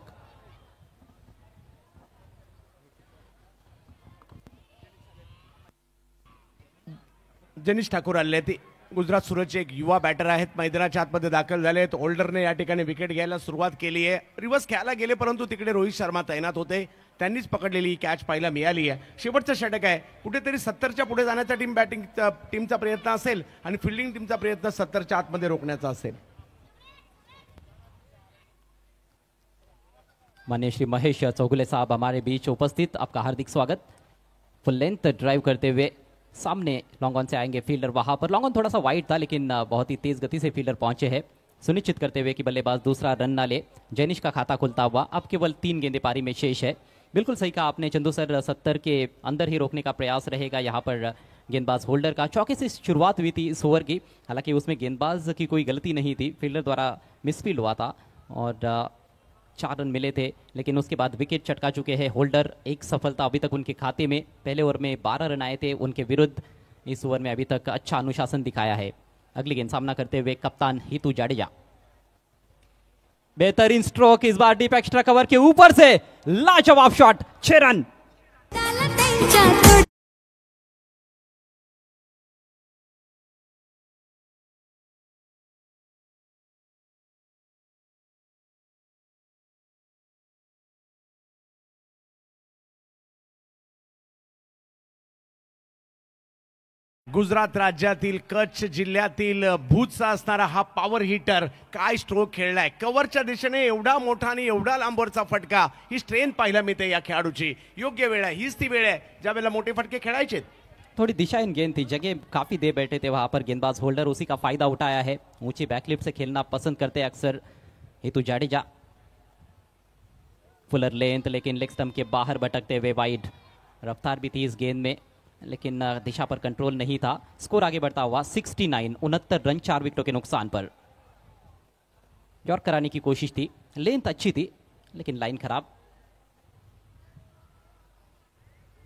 जनीश ठाकूर आले ते गुजरात सुरतचे एक युवा बॅटर आहेत, मैदानाच्या आतमध्ये दाखल झाले आहेत. होल्डरने या ठिकाणी विकेट घ्यायला सुरुवात केली आहे. रिव्हर्स खेळायला गेले, परंतु तिकडे रोहित शर्मा तैनात होते, त्यांनीच पकडलेली कॅच पाहायला मिळाली आहे. शेवटचं षटक आहे, कुठेतरी 70च्या पुढे जाण्याचा टीमचा प्रयत्न असेल आणि फिल्डिंग टीमचा प्रयत्न 70च्या आतमध्ये रोखण्याचा असेल. माननीय श्री महेश चौगुले साहब हमारे बीच उपस्थित, आपका हार्दिक स्वागत. फुल लेंथ ड्राइव करते हुए सामने लॉन्ग ऑन से आएंगे फील्डर. वहां पर लॉन्ग ऑन थोड़ा सा वाइड था, लेकिन बहुत ही तेज गति से फील्डर पहुंचे हैं, सुनिश्चित करते हुए कि बल्लेबाज दूसरा रन ना ले. जैनिश का खाता खुलता हुआ. अब केवल 3 गेंदें पारी में शेष है. बिल्कुल सही कहा आपने चंदू सर, 70 के अंदर ही रोकने का प्रयास रहेगा यहाँ पर गेंदबाज होल्डर का. चौके से शुरुआत हुई थी इस ओवर की, हालांकि उसमें गेंदबाज की कोई गलती नहीं थी, फील्डर द्वारा मिसफील्ड हुआ था और 4 रन मिले थे, लेकिन उसके बाद विकेट चटका चुके हैं होल्डर. एक सफलता अभी तक उनके खाते में. पहले ओवर में 12 रन आए थे उनके विरुद्ध. इस ओवर में अभी तक अच्छा अनुशासन दिखाया है. अगली गेंद सामना करते हुए कप्तान हितू जाडेजा. बेहतरीन स्ट्रोक, इस बार डीप एक्स्ट्रा कवर के ऊपर से लाजवाब शॉट, 6 रन. गुजरात राज्यातील कच्छ जिल्ह्यातील भूजचा असणारा हा पॉवर हिटर काय स्ट्रोक खेळलाय. कव्हरच्या दिशेने एवढा मोठा आणि एवढा लांबवरचा फटका. ही स्ट्रेंथ पाहायला मिळते या खेळाडूची. योग्य वेळ आहे, हीच ती वेळ आहे ज्या वेळेला मोठे फटके खेळायचे. थोड़ी दिशा इन गेंद थी, जगह काफी दे बैठे थे वहां पर गेंदबाज होल्डर, उसी का फायदा उठाया है. ऊंची बैकलिफ्ट से खेलना पसंद करते हैं अक्सर हेतु जाडेजा. फुलर लेंथ लेकिन लेग स्टंप के बाहर भटकते हुए वाइड. रफ्तार भी थी इस गेंद में लेकिन दिशा पर कंट्रोल नहीं था. स्कोर आगे बढ़ता हुआ 69, 69 रन 4 विकेटों के नुकसान पर. यॉर्क कराने की कोशिश थी, लेंथ अच्छी थी लेकिन लाइन खराब.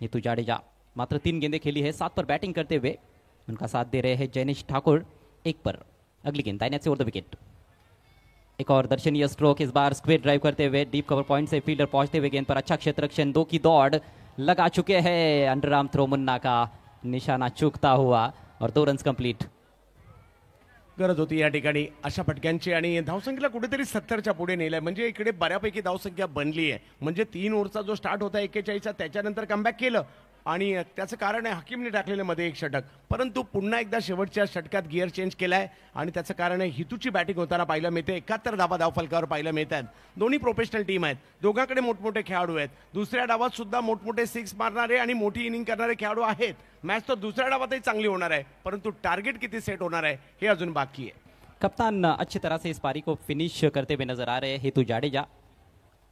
हेतु जाडेजा मात्र 3 गेंदें खेली है, 7 पर बैटिंग करते हुए उनका साथ दे रहे हैं जैनिश ठाकुर 1 पर. अगली गेंद दाहिने से ओवर द विकेट. एक और दर्शनीय स्ट्रोक, इस बार स्क्वेयर ड्राइव करते हुए डीप कवर पॉइंट से फील्डर पहुंचते हुए गेंद पर अच्छा क्षेत्ररक्षण. 2 की दौड़ लगा चुके हैं. अंडरआर्म थ्रो मुन्ना का निशाना चूकता हुआ और 2 रन्स कंप्लीट. गरज होती या ठिकाणी अशा फटक्यांची आणि धावसंख्येला कुठेतरी 70च्या पुढे नेलंय. म्हणजे इकडे बऱ्यापैकी धावसंख्या बनली आहे. म्हणजे 3 ओव्हरचा जो स्टार्ट होता 41चा त्याच्यानंतर कमबॅक केलं आणि त्याचं कारण आहे हकीमने टाकलेलं मध्ये एक षटक. परंतु पुन्हा एकदा शेवटच्या षटकात गिअर चेंज केलाय आणि त्याचं कारण आहे हितूची बॅटिंग होताना पाहायला मिळते. 71 धावा धावफलकावर पाहायला मिळत आहेत. दोन्ही प्रोफेशनल टीम आहेत, दोघांकडे मोठमोठे खेळाडू आहेत. दुसऱ्या डावात सुद्धा मोठमोठे 6 मारणारे आणि मोठी इनिंग करणारे खेळाडू आहेत. मॅच तर दुसऱ्या डावातही चांगली होणार आहे, परंतु टार्गेट किती सेट होणार आहे हे अजून बाकी आहे. कप्तान अच्छी तरह से इस पारी को फिनिश करते हुए नजर आ रहे हैं हेतु जाडेजा.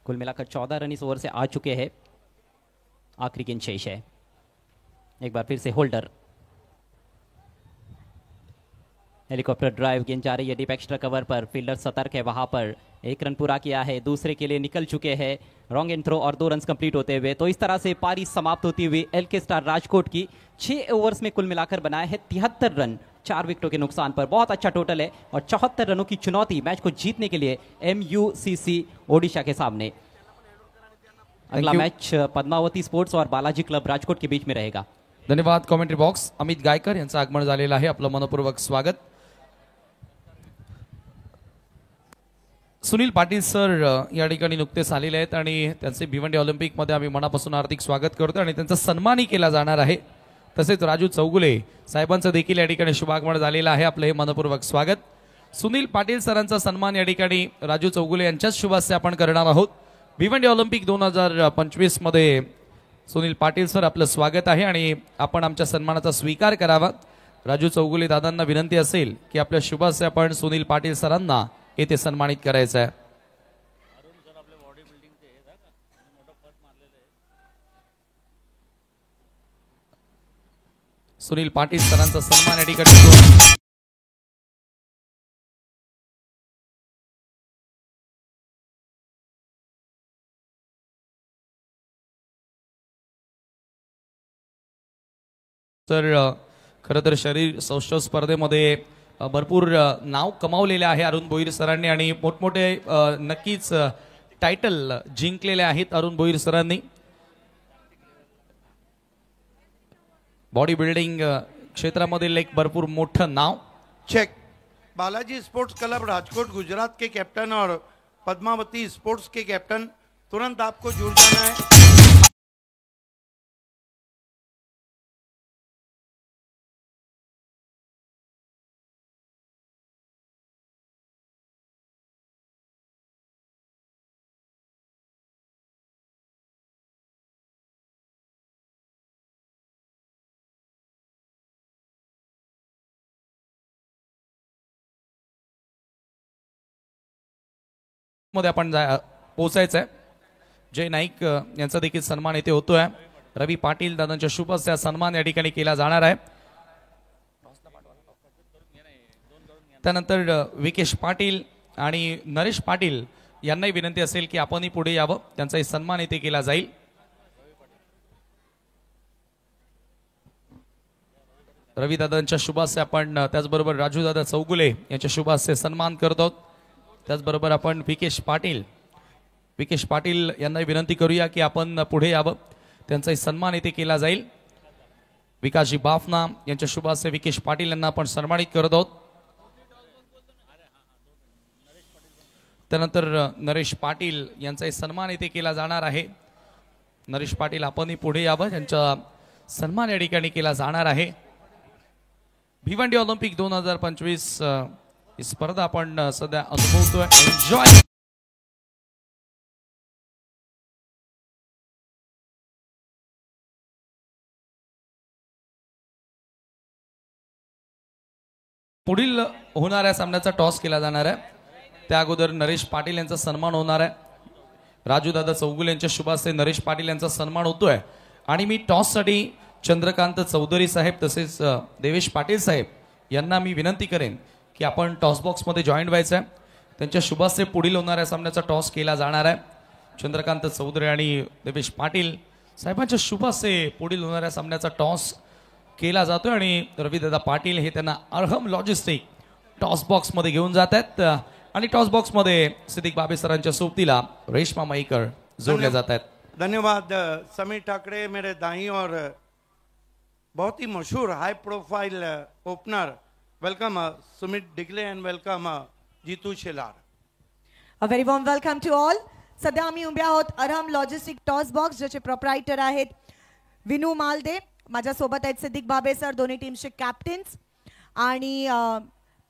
कुल मिलाकर 14 रन इस ओवर से आ चुके हैं. आखिरी गेंद शेष है. एक बार फिर से होल्डर, हेलीकॉप्टर ड्राइव गेंद जा रही है डीप एक्स्ट्रा कवर पर. फील्डर सतर्क है वहां पर. 1 रन पूरा किया है, दूसरे के लिए निकल चुके हैं. रॉन्ग एंड थ्रो और 2 रन कंप्लीट होते हुए तो इस तरह से पारी समाप्त होती हुई एलके स्टार राजकोट की 6 ओवर्स में कुल मिलाकर बनाए हैं 73 रन 4 विकेटों के नुकसान पर. बहुत अच्छा टोटल है और 74 रनों की चुनौती मैच को जीतने के लिए MUCC ओडिशा के सामने. अगला मैच पद्मावती स्पोर्ट्स और बालाजी क्लब राजकोट के बीच में रहेगा. धन्यवाद. कॉमेंट्री बॉक्स अमित गायकर यांचं आगमन झालेलं आहे. आपलं मनपूर्वक स्वागत. सुनील पाटील सर या ठिकाणी नुकतेच आलेले आहेत आणि त्यांचे भिवंडी ऑलिम्पिकमध्ये आम्ही मनापासून हार्दिक स्वागत करतो आणि त्यांचा सन्मानही केला जाणार आहे. तसेच राजू चौगुले साहेबांचं देखील या ठिकाणी शुभागमन झालेलं आहे. आपलं हे मनपूर्वक स्वागत. सुनील पाटील सरांचा सन्मान या ठिकाणी राजू चौगुले यांच्याच शुभ हस्ते आपण करणार आहोत. भिवंडी ऑलिम्पिक 2025 मध्ये सुनील पाटील सर आपलं स्वागत आहे आणि आपण आमच्या सन्मानाचा स्वीकार करावा. राजू चौगुले दादांना विनंती असेल की आपल्या शुभ हस्ते आपण सुनील पाटील सरांना येथे सन्मानित करायचं आहे. सुनील पाटील सरांचा सन्मान या ठिकाणी तर खरं तर शरीर सौष्ठव स्पर्धेमध्ये भरपूर नाव कमावलेले आहे अरुण भोईर सरांनी आणि मोठमोठे नक्कीच टायटल जिंकलेले आहेत अरुण भोईर सरांनी. बॉडी बिल्डिंग क्षेत्रामधील एक भरपूर मोठं नाव. Check. Balaji sports club Rajkot Gujarat के कैप्टन और पद्मावती स्पोर्ट्स के कैप्टन, तुरंत आपको जुड़ जाना है. मध्ये आपण पोहोचायचं आहे. जय नाईक यांचा देखील सन्मान येथे होतोय. रवी पाटील दादांच्या शुभ हस्ते सन्मान या ठिकाणी केला जाणार आहे. त्यानंतर विकेश पाटील आणि नरेश पाटील यांनाही विनंती असेल की आपणही पुढे यावं, त्यांचाही सन्मान येथे केला जाईल. रवी दादांच्या शुभ हस्ते आपण त्याचबरोबर राजू दादा चौगुले यांच्या शुभ हस्ते सन्मान करतो. त्याचबरोबर आपण विकेश पाटील यांना विनंती करूया की आपण पुढे यावं, त्यांचाही सन्मान येथे केला जाईल. विकासजी बाफना यांच्या शुभ हस्ते विकेश पाटील यांना आपण सन्मानित करत आहोत. त्यानंतर नरेश पाटील यांचाही सन्मान येथे केला जाणार आहे. नरेश पाटील आपणही पुढे यावं, त्यांचा सन्मान या ठिकाणी केला जाणार आहे. भिवंडी ऑलिम्पिक 2025 ही स्पर्धा आपण सध्या अनुभवतोय. एन्जॉय. पुढील होणाऱ्या सामन्याचा टॉस केला जाणार आहे. त्या अगोदर नरेश पाटील यांचा सन्मान होणार आहे. राजूदादा चौगुले यांच्या शुभ हस्ते नरेश पाटील यांचा सन्मान होतोय. आणि मी टॉससाठी चंद्रकांत चौधरी साहेब तसेच देवेश पाटील साहेब यांना मी विनंती करेन की आपण टॉस बॉक्समध्ये जॉईन व्हायचं आहे. त्यांच्या शुभ हस्ते पुढील होणाऱ्या सामन्याचा टॉस केला जाणार आहे. चंद्रकांत चौधरी आणि देवेश पाटील साहेबांच्या शुभ हस्ते पुढील होणाऱ्या सामन्याचा टॉस केला जातोय. आणि रविदादा पाटील हे त्यांना अर्हम लॉजिस्टिक टॉस बॉक्समध्ये घेऊन जात आहेत. आणि टॉस बॉक्समध्ये सिद्दीक बाबे सरांच्या सोबतीला रेश्मा मईकर जोडले जात आहेत. धन्यवाद समीर ठाकरे मेरे दाई और बहुत ही मशहूर high profile opener. Welcome Sumit Digle and welcome Jitu Shelar. A very warm welcome to all. सध्या आम्ही उभे आहोत अरहम लॉजिस्टिक टॉस बॉक्स ज्याचे प्रोप्रायटर आहेत विनू मालदे. माझ्यासोबत आहेत सिद्दीक बाबे सर, दोन्ही टीमचे कॅप्टन्स. आणि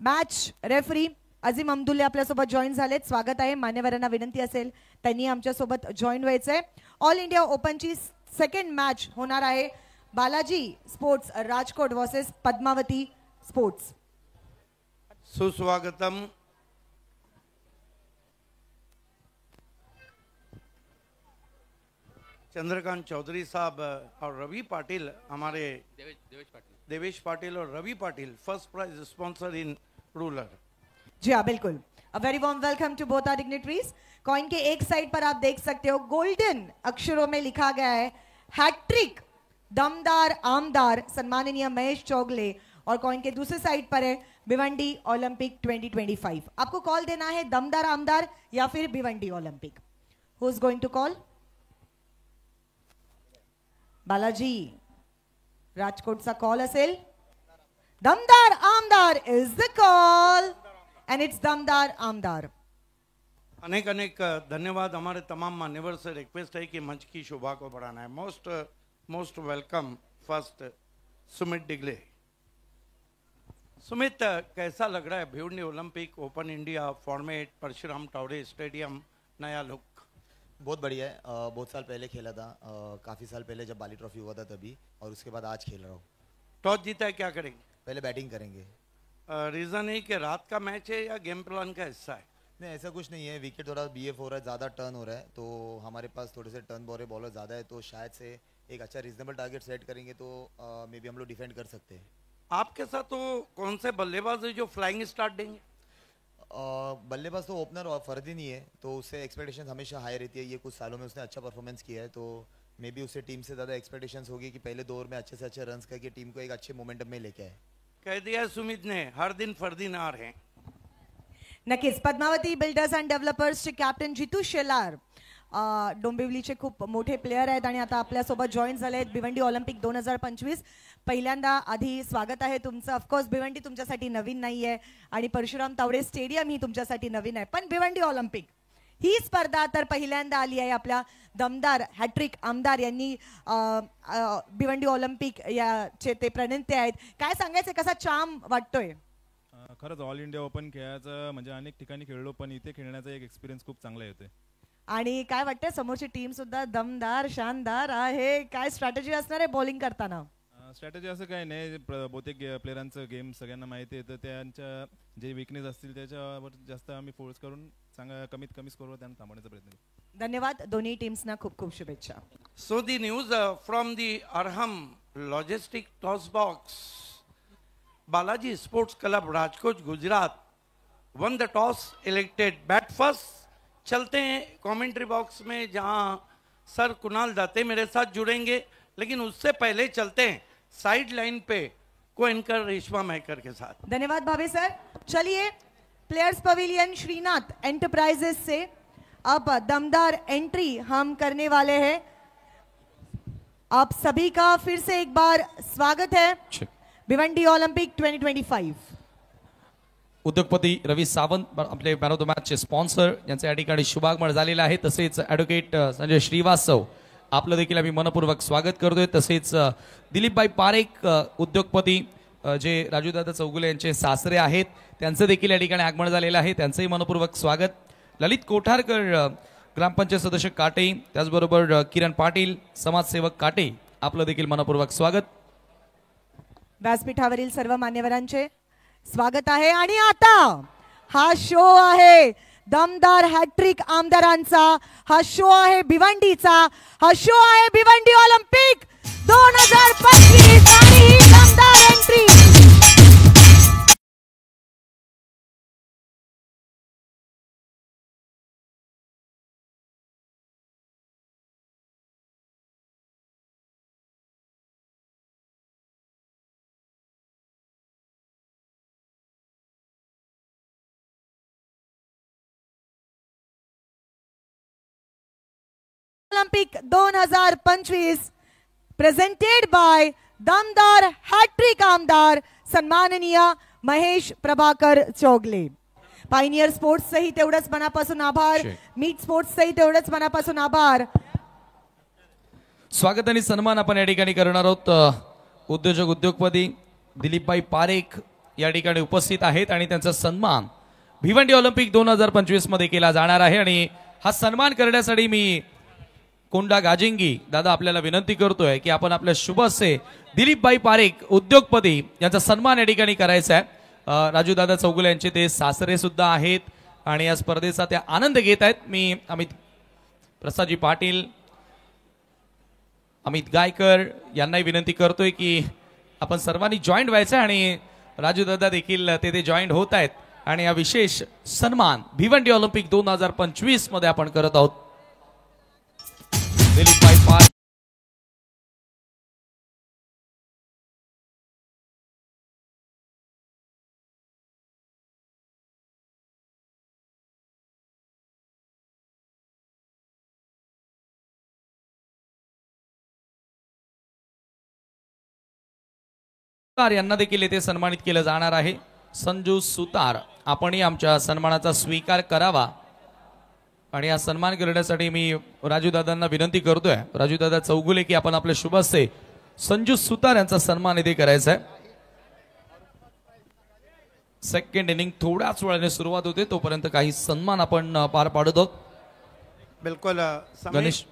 मॅच रेफरी अझीम अब्दुल्ले आपल्यासोबत जॉईन झालेत. स्वागत आहे. मान्यवरांना विनंती असेल त्यांनी आमच्यासोबत जॉईन व्हायचंय. ऑल इंडिया ओपनची सेकंड मॅच होणार आहे Balaji sports Rajkot versus Padmavati sports. सुस्वागतम. चंद्रकांत चौधरी साहब और रवि पाटिल हमारे देवेश पाटिल और Ravi Patil first prize sponsor in rural. जी हाँ बिल्कुल. A very warm welcome to both our dignitaries. Coin के एक साइड पर आप देख सकते हो गोल्डन अक्षरों में लिखा गया है हैट्रिक दमदार आमदार सन्माननीय महेश चौगले. और कॉइन के दूसरे साइड पर है भिवंडी ओलंपिक 2025. आपको कॉल देना है दमदार आमदार या फिर Bhiwandi Olympic. Who is going to call? Balaji राजकोटचा कॉल असेल. Damdar Aamdar is the call and it's Damdar Aamdar. अनेक अनेक धन्यवाद. हमारे तमाम मान्यवर से रिक्वेस्ट है कि मंच की शोभा को बढ़ाना है. Most welcome first Sumit Digle. Sumit, कैसा लग रहा है Bhiwandi Olympic open India format, Parshuram Taware stadium, नया लुक? बहुत बढ़िया है. बहुत साल पहले खेला था, काफ़ी साल पहले जब बाली ट्रॉफी हुआ था तभी, और उसके बाद आज खेल रहा हूँ. टॉस जीता है, क्या करेंगे? पहले बैटिंग करेंगे. रीज़न है कि रात का मैच है या गेम प्लान का हिस्सा है? नहीं, ऐसा कुछ नहीं है. विकेट थोड़ा BF हो रहा है, ज़्यादा टर्न हो रहा है, तो हमारे पास थोड़े से टर्न बॉलर ज़्यादा है, तो शायद से एक अच्छा रीजनेबल टारगेट सेट करेंगे तो मे बी हम लोग डिफेंड कर सकते हैं. आपके साथ तो कौन से बल्लेबाज है जो फ्लाइंग स्टार्ट देंगे? बल्लेबाज तो ओपनर और फर्दी नहीं है, तो उससे एक्सपेक्टेशन हमेशा हाई रहती है. ये कुछ सालों में उसने अच्छा परफॉर्मेंस किया है, तो मे बी उससे टीम से ज़्यादा एक्सपेक्टेशंस होगी कि पहले 2 ओवर में अच्छे से अच्छे रन्स करके टीम को एक अच्छे मोमेंटम में लेके आए. कह दिया सुमित ने, हर दिन फर्दी नार हैं. नक्कीच. पद्मावती बिल्डर्स अँड डेव्हलपर्सचे कॅप्टन जितू शेलार डोंबिवलीचे खूप मोठे प्लेयर आहेत आणि आता आपल्यासोबत जॉईन झाले आहेत. भिवंडी ऑलिम्पिक 2025 पहिल्यांदा आधी स्वागत आहे तुमचं. ऑफकोर्स भिवंडी तुमच्यासाठी नवीन नाही आहे आणि परशुराम तावडे स्टेडियम ही तुमच्यासाठी नवीन आहे, पण भिवंडी ऑलिम्पिक ही स्पर्धा तर पहिल्यांदा आली आहे. आपल्या दमदार हॅट्रिक आमदार यांनी भिवंडी ऑलिम्पिक याचे ते प्रणेते आहेत. काय सांगायचं, कसा चाम वाटतोय? खरंच ऑल इंडिया ओपन खेळायचं म्हणजे अनेक ठिकाणी खेळलो, पण इथे खेळण्याचा एक एक्सपिरियन्स खूप चांगला येतोय. आणि काय वाटतंय, समोरची टीम सुद्धा दमदार शानदार आहे. काय स्ट्रॅटेजी असणार आहे बॉलिंग करताना? स्ट्रॅटेजी असं काही नाही, बहुतेक प्लेयरांचं गेम सगळ्यांना माहिती आहे, तर त्यांच्या जे विकनेस असतील त्याच्यावर जास्त आम्ही फोर्स करून कमीत कमी स्कोरवर त्यांना थांबवण्याचा प्रयत्न करू. धन्यवाद. दोन्ही टीम्सना खूप खूप शुभेच्छा. So the news from the Arham Logistic Toss Box. Balaji Sports Club Rajkot Gujarat won the toss, elected bat first. चलते हैं कमेंट्री बॉक्स में जहां सर कुणाल दाते मेरे साथ जुड़ेंगे, लेकिन उससे पहले चलते हैं साइड लाइन पे को एंकर रेशमा मैकर के साथ. धन्यवाद भावे सर. चलिए प्लेयर्स पवेलियन श्रीनाथ एंटरप्राइजेस से अब दमदार एंट्री हम करने वाले हैं. आप सभी का फिर से एक बार स्वागत है भिवंडी ओलंपिक 2025. उद्योगपती रवी सावंत आपले मॅन ऑफ द मॅचचे स्पॉन्सर यांचे या ठिकाणी शुभागमन झालेलं आहे. तसेच ॲडव्होकेट संजय श्रीवास्तव आपलं देखील आम्ही मनपूर्वक स्वागत करतोय. तसेच दिलीपभाई पारेख उद्योगपती जे राजूदादा चौगुले यांचे सासरे आहेत त्यांचं देखील या ठिकाणी आगमन झालेलं आहे, त्यांचंही मनपूर्वक स्वागत. ललित कोठारकर ग्रामपंचायत सदस्य काटे, त्याचबरोबर किरण पाटील समाजसेवक काटे, आपलं देखील मनपूर्वक स्वागत. व्यासपीठावरील सर्व मान्यवरांचे स्वागत आहे. आणि आता हा शो आहे दमदार हॅट्रिक आमदारांचा, हा शो आहे भिवंडीचा, हा शो आहे भिवंडी ऑलिम्पिक 2025 आणि ही दमदार एंट्री. Olympic 2025 presented by दमदार हॅट्रिक आमदार सन्माननीय महेश प्रभाकर चौगले. पायनियर स्पोर्ट्स सही तेवढंच मनापासून आभार, मीट स्पोर्ट्स सही तेवढंच मनापासून आभार. स्वागत आणि सन्मान आपण या ठिकाणी करणार आहोत. उद्योजक उद्योगपती दिलीपभाई पारेख या ठिकाणी उपस्थित आहेत आणि त्यांचा सन्मान भिवंडी ऑलिम्पिक 2025 मध्ये केला जाणार आहे. आणि हा सन्मान करण्यासाठी मी कोंडा गाजिंगी दादा आपल्याला विनंती करतोय की आपण आपल्या शुभ हस्ते दिलीपभाई पारेख उद्योगपती यांचा सन्मान या ठिकाणी करायचा आहे. राजूदादा चौगुले यांचे ते सासरे सुद्धा आहेत आणि या स्पर्धेचा ते आनंद घेत आहेत. मी अमित प्रसादजी पाटील, अमित गायकर यांनाही विनंती करतोय की आपण सर्वांनी जॉईंट व्हायचं आणि राजूदादा देखील ते जॉईंट होत आहेत आणि हा विशेष सन्मान भिवंडी ऑलिम्पिक 2025 मध्ये आपण करत आहोत. दिलीपभाई पारेख यांना देखील येथे सन्मानित केलं जाणार आहे. संजू सुतार, आपणही आमच्या सन्मानाचा स्वीकार करावा. आणि हा सन्मान करण्यासाठी मी राजूदादांना विनंती करतोय, राजूदादा चौगुले, की आपण आपले शुभ हस्ते संजू सुतार यांचा सन्मान येथे करायचा आहे. सेकंड इनिंग थोड्याच वेळाने सुरुवात होते, तोपर्यंत काही सन्मान आपण पार पाडत आहोत. बिल्कुल गणेश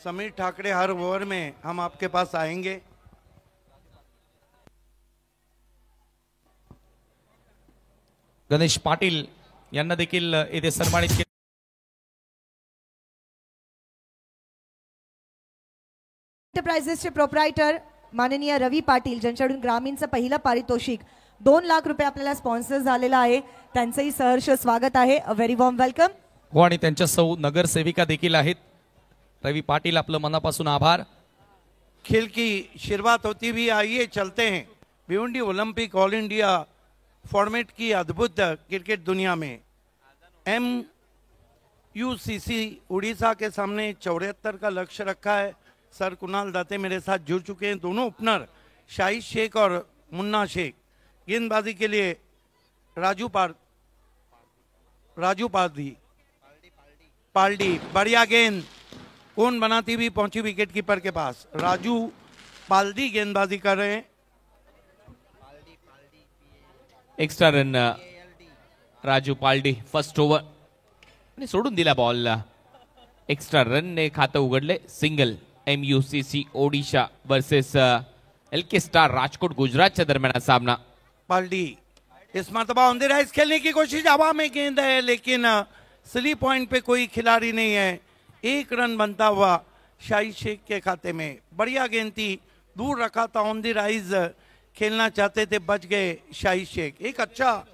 समीर ठाकरे, हर ओवर में हम आपके पास आएंगे. गणेश पाटील यांना देखील येथे सन्मानित केले. एंटरप्राइजेसचे प्रोप्रायटर माननीय रवी पाटील, ज्यांच्याकडून ग्रामीणचं पहिलं पारितोषिक 2 लाख रुपये आपल्याला स्पॉन्सर झालेला आहे, त्यांचंही सहर्ष स्वागत आहे. A very warm welcome. हो, आणि त्यांच्या सौ नगरसेविका देखील आहेत. रवी पाटील, आपलं मनापासून आभार. खेल की शुरुआत होती भी, आइए चलते हैं Bhiwandi Olympic all India format की अद्भुत क्रिकेट दुनिया में. MUCC उड़ीसा के सामने 74 का लक्ष्य रखा है. सर कुणाल दाते मेरे साथ जुड़ चुके हैं. दोनों ओपनर शाहिद शेख और मुन्ना शेख. गेंदबाजी के लिए राजू पाल्डी, बढ़िया गेंद, कौन बनाती हुई पहुंची विकेट कीपर के पास. राजू पाल्डी गेंदबाजी कर रहे हैं. Extra run Raju Paldi first over आणि सोडून दिला बॉल. एक्स्ट्रा रन ने खातं उघडले. Single. MUCC Odisha versus LK star Rajkot गुजरातच्या दरम्यान सामना. पाल्डी इस मरतबा ऑन द राइज खेलने की कोशिश, हवा में गेंद है लेकिन स्ली पॉइंट पे कोई खिलाड़ी नहीं है. 1 रन बनता हुआ शाहिद शेख के खाते में. बढ़िया गेंद थी, दूर रखा था, ऑन द राइज खेलना चाहते थे, बच गए शाहिद शेख. एक अच्छा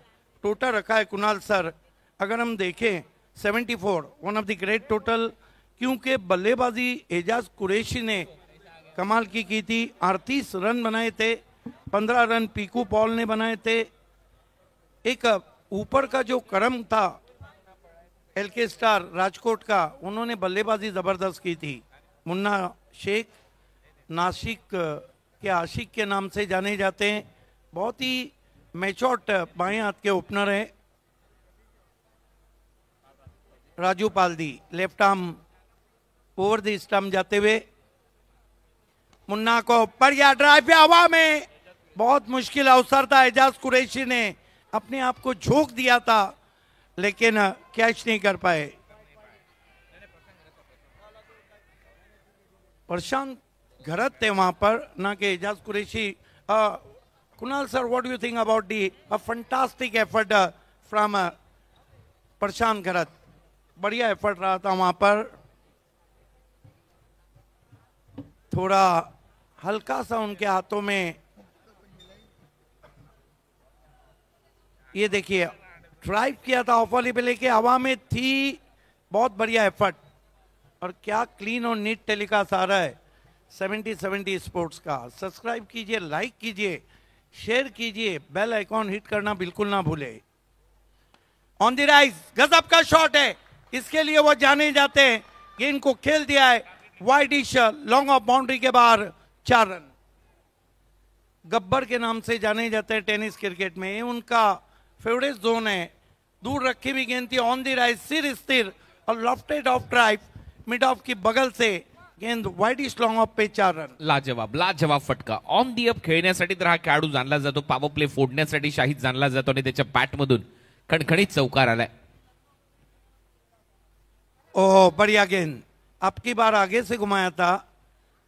टोटल रखा है कुणाल सर. अगर हम देखें 74 one of the great total, क्योंकि बल्लेबाजी एजाज कुरैशी ने कमाल की थी. 38 रन बनाए थे, 15 रन पीकू पॉल ने बनाए थे. एक ऊपर का जो क्रम था LK स्टार राजकोट का, उन्होंने बल्लेबाजी जबरदस्त की थी. मुन्ना शेख नासिक के आशिक के नाम से जाने जाते हैं. बहुत ही मैच्योर्ड बाएं हाथ के ओपनर हैं. Raju Paldi left arm over the stump जाते हुए. मुन्ना को बढ़िया ड्राइव, हवा में बहुत मुश्किल अवसर था, एजाज कुरैशी ने अपने आप को झोंक दिया था लेकिन कैच नहीं कर पाए। प्रशांत घरत थे वहां पर, ना कि Ejaz Qureshi. Kunal sir, what do you think about the fantastic effort from Prashant Gharat? बढ़िया एफर्ट रहा था वहां पर। थोड़ा हल्का सा उनके हाथों में, ये देखिए ड्राइव किया था ऑफ वाली पे लेके, हवा में थी। बहुत बढ़िया एफर्ट और क्या क्लीन और नीट टेलीकास्ट आ रहा है 70-70 स्पोर्ट्स का। सब्सक्राइब कीजिए, लाइक कीजिए, शेयर कीजिए, बेल आइकॉन हिट करना बिल्कुल ना भूले। ऑन द राइज, गजब का शॉट है, इसके लिए वो जाने जाते हैं। गेंद को खेल दिया है वाइडिश, लॉन्ग ऑफ बाउंड्री के बाहर 4 रन। गब्बर के नाम से जाने जाते हैं टेनिस क्रिकेट में, ये उनका फेवरेट जोन है। दूर रखी हुई गेंद थी, ऑन द राइज, सिर स्थिर और lofted of drive, mid of की बगल से गेंद वाइडिश लॉन्ग ऑफ पे 4 रन। लाजवाब फटका। ऑन दी अप खेळण्यासाठी तर हा खेळाडू जाणला जातो, पॉवर प्ले फोडण्यासाठी शाहिद जाणला जातो आणि त्याच्या बॅटमधून खणखणीत चौकार आलाय। ओह बढ़िया गेंद, अब की बार आगे से घुमाया था।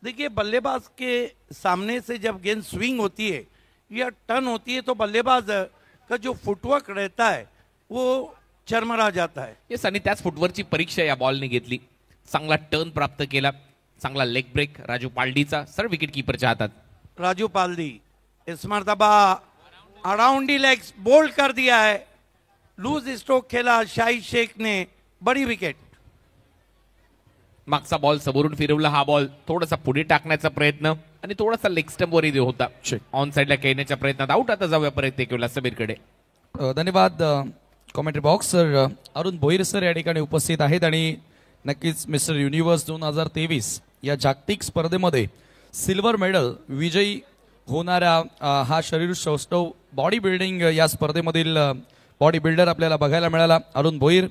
देखिए बल्लेबाज के सामने से जब गेंद स्विंग होती है या टर्न होती है तो बल्लेबाज का जो फुटवर्क रहता है वो चरमरा जाता है। येस, आणि त्याच फुटवरची परीक्षा या बॉलने घेतली। चांगला टर्न प्राप्त केला, चांगला लेग ब्रेक राजू पालडीचा, सर विकेट कीपरच्या हातात। राजू पालदी इस मर्तबा अराउंड दी लेग्स बोल्ड कर दिया है। लूज स्ट्रोक खेला शाहिद शेख ने, बड़ी विकेट। मागचा बॉल समोरून फिरवला, हा बॉल थोडासा पुढे टाकण्याचा प्रयत्न आणि थोडासा लेग स्टंप वर होता। ऑन साइडला खेळण्याच्या प्रयत्नात आउट। आता जाऊया परत केवला समीरकडे। धन्यवाद commentary box sir. Arun Bhoir sir या ठिकाणी उपस्थित आहेत आणि नक्कीच मिस्टर युनिव्हर्स 2023 या जागतिक स्पर्धेमध्ये सिल्वर मेडल विजयी होणाऱ्या हा शरीर सौष्ठव बॉडी बिल्डिंग या स्पर्धेमधील बॉडी बिल्डर आपल्याला बघायला मिळाला अरुण भोईर।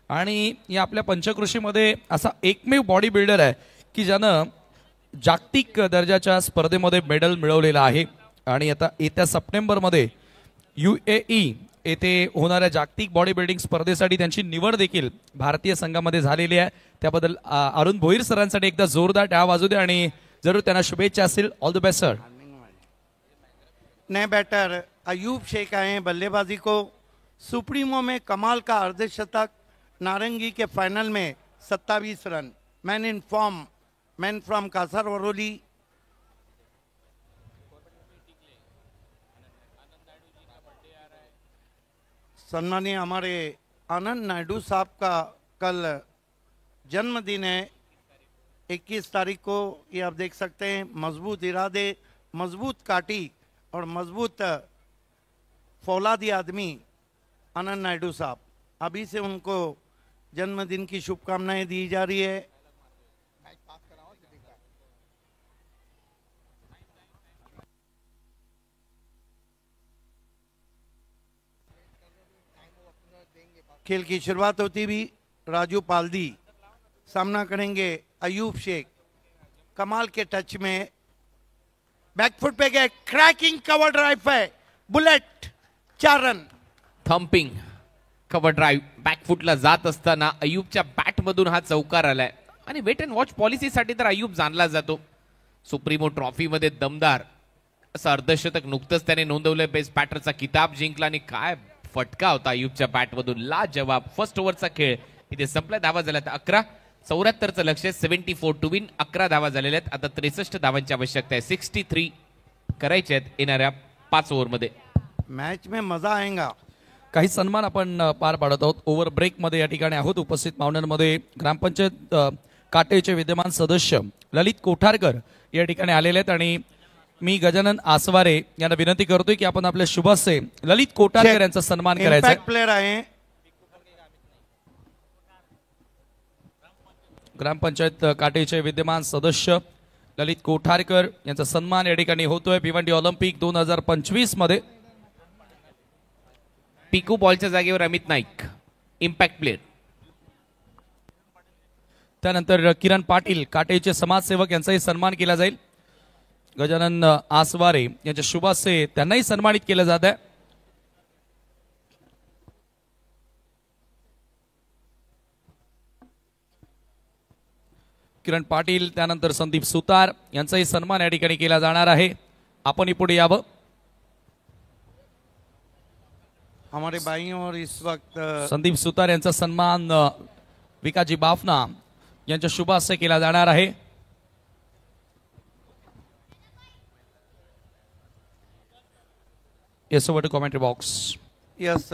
आणि या आपल्या पंचकृषीमध्ये असा एकमेव बॉडी बिल्डर आहे की ज्यानं जागतिक दर्जाच्या स्पर्धेमध्ये मेडल मिळवलेलं आहे। आणि आता येत्या सप्टेंबरमध्ये UAE येथे होणाऱ्या जागतिक बॉडी बिल्डिंग स्पर्धेसाठी त्यांची निवड देखील भारतीय संघामध्ये झालेली आहे। त्याबद्दल अरुण भोईर सरांसाठी एकदा जोरदार टाळ्या वाजू दे आणि जरूर त्यांना शुभेच्छा असतील। All the best sir. नए बैटर अयूब शेख आए हैं बल्लेबाजी को। सुप्रीमो में कमाल का अर्धशतक, नारंगी के फाइनल में 27 रन। Man in form, man from Kasar Varoli. सम्मानीय हमारे आनंद नायडू साहब का कल जन्मदिन है 21 तारीख को। ये आप देख सकते हैं, मजबूत इरादे, मजबूत काटी और मजबूत फौलादी आदमी आनंद नायडू साहब। अभी से उनको जन्मदिन की शुभकामनाएं दी जा रही है। खेल की शुरुआत होती भी राजू पालदी सामना करेंगे अयूब शेख। कमाल के टच में बैकफुट पे गए, क्रैकिंग कवर ड्राइव है, bullet 4 run. Thumping cover drive बॅकफुटला जात असताना अयूबच्या बॅटमधून हा चौकार आलाय। आणि वेट अँड वॉच पॉलिसीसाठी तर अयूब जाणला जातो। सुप्रीमो ट्रॉफीमध्ये दमदार असं अर्धशतक नुकतंच त्याने नोंदवलंय। बेस्ट बॅटरचा किताब जिंकला आणि काय फटका होता अयूबच्या बॅटमधून, लाजवाब। फर्स्ट ओव्हरचा खेळ इथे संपला। धावा झाल्यात 11, 74चं लक्ष आहे, 74 टू विन। 11 धावा झालेल्या आहेत, आता 63 धावांची आवश्यकता आहे। 63 करायचे आहेत येणाऱ्या 5 ओव्हरमध्ये। मॅच में मजा आएगा। काही सन्मान आपण पार पाडत आहोत। ओव्हर ब्रेक मध्ये या ठिकाणी आहोत। उपस्थित पाहुण्यांमध्ये ग्रामपंचायत काटेचे विद्यमान सदस्य ललित कोठारकर या ठिकाणी आलेले आहेत आणि मी गजानन आसवारे यांना विनंती करतोय की आपण आपल्या शुभ हस्ते ललित कोठारकर यांचा सन्मान करायचा आहे। प्लेयर आहे ग्रामपंचायत काटेचे विद्यमान सदस्य ललित कोठारकर यांचा सन्मान या ठिकाणी होतोय भिवंडी ऑलिम्पिक 2025 मध्ये। पिकू बॉलच्या जागेवर अमित नाईक, इम्पॅक्ट प्लेयर। त्यानंतर किरण पाटील काटेचे समाजसेवक यांचाही सन्मान केला जाईल। गजानन आसवारे यांच्या शुभाशय त्यांनाही सन्मानित केलं जात आहे. किरण पाटील त्यानंतर संदीप सुतार यांचाही सन्मान या ठिकाणी केला जाणार आहे. आपणही पुढे यावं. हमारे भाइयों और इस वक्त संदीप सुतार यांचा सन्मान विकाजी बाफना यांच्या शुभाशय केला जाणार आहे. Yes over to commentary box. Yes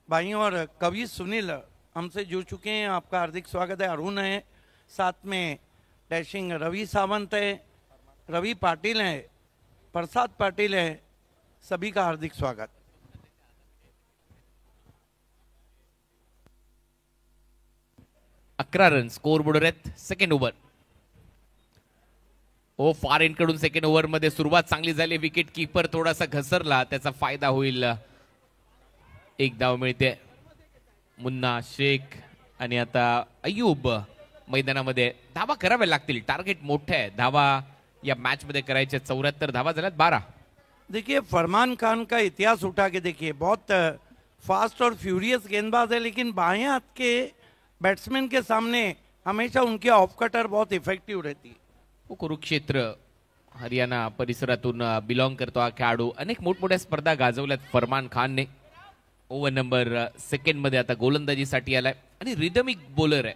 भाइयों और कवि सुनील हमसे जुड़ चुके हैं. आपका हार्दिक स्वागत है. अरुण है, साथ में डैशिंग रवि सावंत है, रवि पाटिल है, प्रसाद पाटिल है. सभी का हार्दिक स्वागत. अकरा रन स्कोर बोर्डवर आहेत. Second over. ओ फार एंड कडून सेकंड ओव्हर मध्ये सुरुवात चांगली झाली. विकेट कीपर थोडासा घसरला, त्याचा फायदा होईल. एक धाव मिळते. मुन्ना शेख आणि आता अय्यूब मैदानामध्ये. धावा कराव्या लागतील, टार्गेट मोठे आहे. धावा या मॅच मध्ये करायचे. 74 धावा झाल्यात. 12. देखिए फरमान खान का इतिहास उठा के देखिए. बहुत फास्ट और फ्यूरियस गेंदबाज है, लेकिन बाएं हाथ के बैट्समैन के सामने हमेशा उनकी ऑफ कटर बहुत इफेक्टिव रहती है. वो कुरुक्षेत्र हरियाणा परिसरातून बिलॉंग करतो हा खेळाडू. अनेक मोठमोठ्या स्पर्धा गाजवल्यात फरमान खानने. ओव्हर नंबर सेकंड मध्ये आता गोलंदाजीसाठी आलाय आणि रिदमिक बॉलर आहे.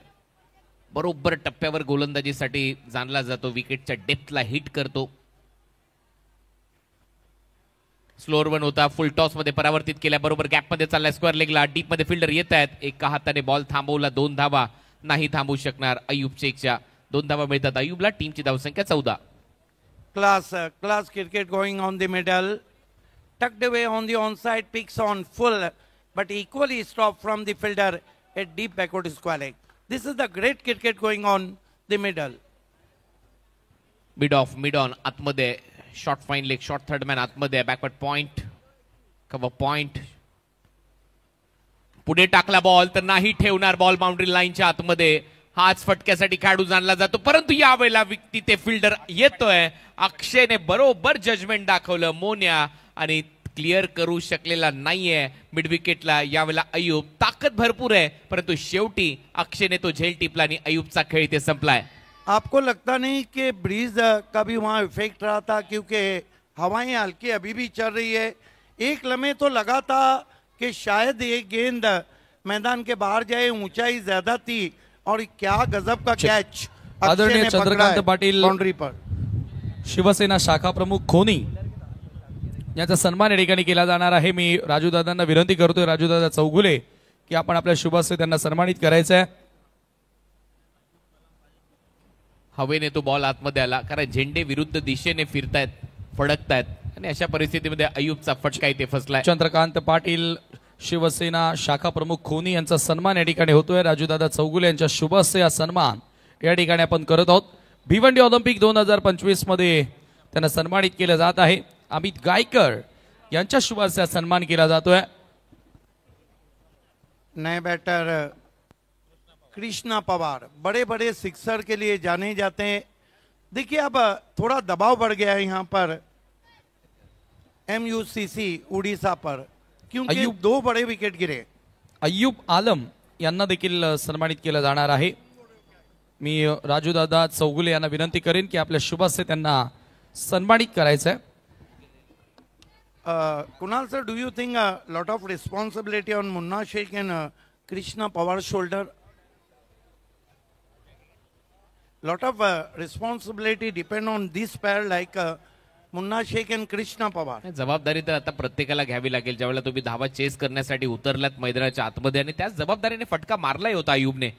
बरोबर टप्प्यावर गोलंदाजीसाठी जाणला जातो. विकेटच्या डेप्थला हिट करतो. स्लोअर वन होता. फुल टॉस मध्ये परावर्तित केल्या. बरोबर गॅप मध्ये चाललाय. स्क्वेअर लेगला डीप मध्ये फिल्डर येत आहेत. एका हाताने बॉल थांबवला. 2 धावा नाही थांबवू शकणार अय्यूब शेखच्या. 2 धावा मिळतात अय्यूबला. टीमची धावसंख्या 14. Class cricket going on the middle, tucked away on the onside, picks on full, but equally stopped from the fielder at deep backward square leg. This is the great cricket going on the middle. Mid off mid on आतमध्ये. Short fine leg. Short third man आतमध्ये. Backward point. Cover point. पुढे टाकला ball तर नाही ठेवणार. Ball boundary लाईनच्या आतमध्ये. हाच फटक्यासाठी खेळाडू जाणला जातो, परंतु यावेळेला तिथे फिल्डर येतोय. अक्षयने बरोबर जजमेंट दाखवलं. मोन्या आणि क्लिअर करू शकलेला नाहीये मिड विकेटला. यावेळेला अय्यूब. ताकद भरपूर आहे, परंतु शेवटी अक्षयने तो झेल टिपला आणि अय्यूबचा खेळ इथे संपलाय. आपको लगता नहीं कि ब्रीज का भी वहाँ इफेक्ट रहा था, क्योंकि हवाएं हल्की अभी भी चल रही है. एक लम्हे तो लगा था कि शायद ये गेंद मैदान के बाहर जाए. ऊंचाई ज्यादा थी और क्या गजब का कैच आदरणीय चंद्रकांत पाटील बाउंड्री पर. शिवसेना शाखा प्रमुख खोनी याचा सन्मान या ठिकाणी केला जाणार आहे. मी राजू दादांना विनंती करतोय, राजू दादा चौगुले, की आपण आपल्या शुभाशय त्यांना सन्मानित करायचं आहे. हवेने तो बॉल आतमध्ये आला, कारण झेंडे विरुद्ध दिशेने फिरतायत, फडकतायत आणि अशा परिस्थितीमध्ये अय्यूबचा फटका इथे फसलाय. चंद्रकांत पाटील शिवसेना शाखा प्रमुख खोनी यांचा सन्मान या ठिकाणी होतोय. राजूदादा चौगुले यांच्या शुभाशय हा सन्मान या ठिकाणी आपण करत आहोत. भिवंडी ऑलिम्पिक 2025 मध्ये त्यांना सन्मानित केलं जात आहे. अमित गायकर यांच्या शुभाशय सन्मान केला जातोय. नए बैटर कृष्णा पवार बड़े बड़े सिक्सर के लिए जाने जाते हैं. देखिए अब थोड़ा दबाव बढ़ गया है यहाँ पर MUCC उड़ीसा पर, क्योंकि 2 बड़े विकेट गिरे. अय्यूब आलम यांना देखील सन्मानित केलं जाणार आहे. मी राजूदादा चौगुले यांना विनंती करेन की आपल्या शुभाशय त्यांना सन्मानित करायचं आहे. Kunal sir, do you think a lot of responsibility on Munna Sheikh and Krishna Pawar's shoulder? Lot of responsibility depend on this pair like Munna Sheikh and Krishna Pawar. जबाबदारी तर आता प्रत्येकाला घ्यावी लागेल. ज्यावेळेला तुम्ही धावा चेस करण्यासाठी उतरलात मैदानाच्या आतमध्ये आणि त्याच जबाबदारीने फटका मारलाही होता अय्यूबने,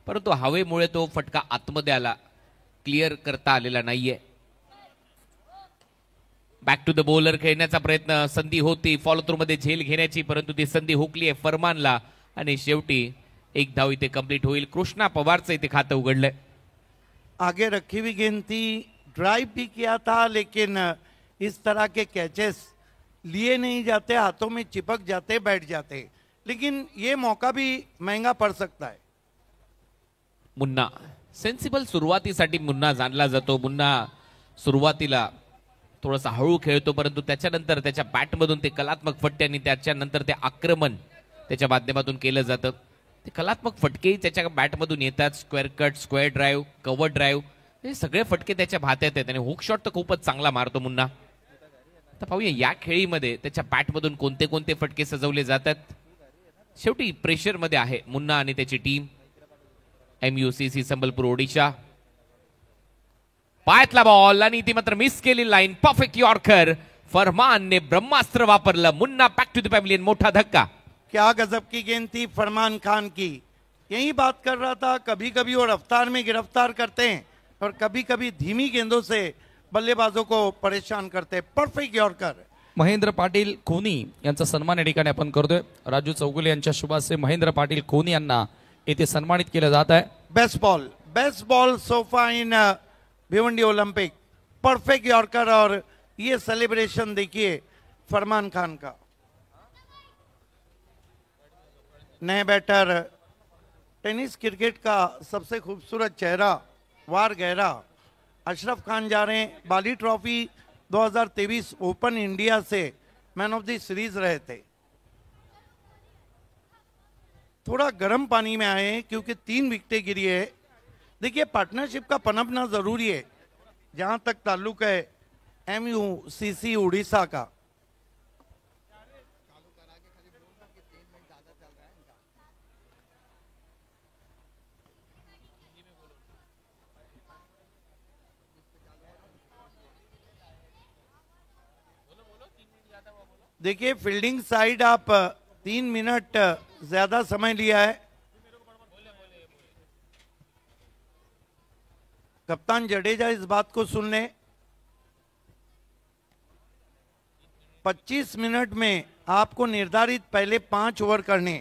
परंतु हवेमुळे तो फटका आतमध्ये आला, क्लिअर करता आलेला नाहीये. बॅक टू द बॉलर खेळण्याचा प्रयत्न, संधी होती फॉलो थ्रू मध्ये झेल घेण्याची, परंतु ती संधी हुकली आहे फरमानला आणि शेवटी एक धाव इथे कंप्लीट होईल. कृष्णा पवारचं इथे खातं उघडलंय. आगे रखी हुई गेंद थी, ड्राइव भी किया था, लेकिन इस तरह के कैचेस लिए नहीं जाते, हाथों में चिपक जाते, बैठ जाते. लेकिन ये मौका भी महंगा पड़ सकता है. मुन्ना सेन्सिबल सुरुवातीसाठी मुन्ना जाणला जातो. मुन्ना सुरुवातीला थोडासा हळू खेळतो, परंतु त्याच्यानंतर त्याच्या बॅटमधून ते कलात्मक फटके आणि त्याच्यानंतर ते आक्रमण त्याच्या माध्यमातून केलं जातं. ते कलात्मक फटकेही त्याच्या बॅटमधून येतात. Square cut, square drive, cover drive, हे सगळे फटके त्याच्या भात्यात आहेत आणि हुक शॉट तर खूपच चांगला मारतो मुन्ना. आता पाहूया या खेळीमध्ये त्याच्या बॅटमधून कोणते कोणते फटके सजवले जातात. शेवटी प्रेशर मध्ये आहे मुन्ना आणि त्याची टीम. MUCC संबलपूर ओडिशा. पायातला बॉल आणि ती मात्र मिस केली लाईन. Perfect yorker. फरमानने ब्रह्मास्त्र वापरलं. Munna back to the pavilion. मोठा धक्का. क्या गजब की गेंद थी फरमान खान की. यही बात कर रहा था, कभी कभी वो रफ्तार में गिरफ्तार करते हैं और कभी कभी धीमी गेंदों से बल्लेबाजों को परेशान करते हैं. Perfect yorker. महेंद्र पाटील कोनी यांचा सन्मान या ठिकाणी आपण करतोय. राजू चौगुले यांच्या शुभासे महेंद्र पाटील कोनी यांना येथे सन्मानित केलं जात आहे. बेस्ट बॉल सोफा इन भिवंडी ओलंपिक. परफेक्ट यॉर्कर और ये सेलिब्रेशन देखिए फरमान खान का. नए बैटर, टेनिस क्रिकेट का सबसे खूबसूरत चेहरा, वार गहरा, अशरफ खान जा रहे हैं. बाली ट्रॉफी 2023 ओपन इंडिया से मैन ऑफ द सीरीज रहे थे. थोड़ा गर्म पानी में आए हैं क्योंकि 3 विकेटें गिरी है. देखिए पार्टनरशिप का पनपना जरूरी है. जहां तक ताल्लुक है MUCC उड़ीसा का. देखिए फील्डिंग साइड आप 3 मिनट ज्यादा समय लिया है. कप्तान जडेजा इस बात को सुन ले. 25 मिनट में आपको निर्धारित पहले 5 ओवर करने.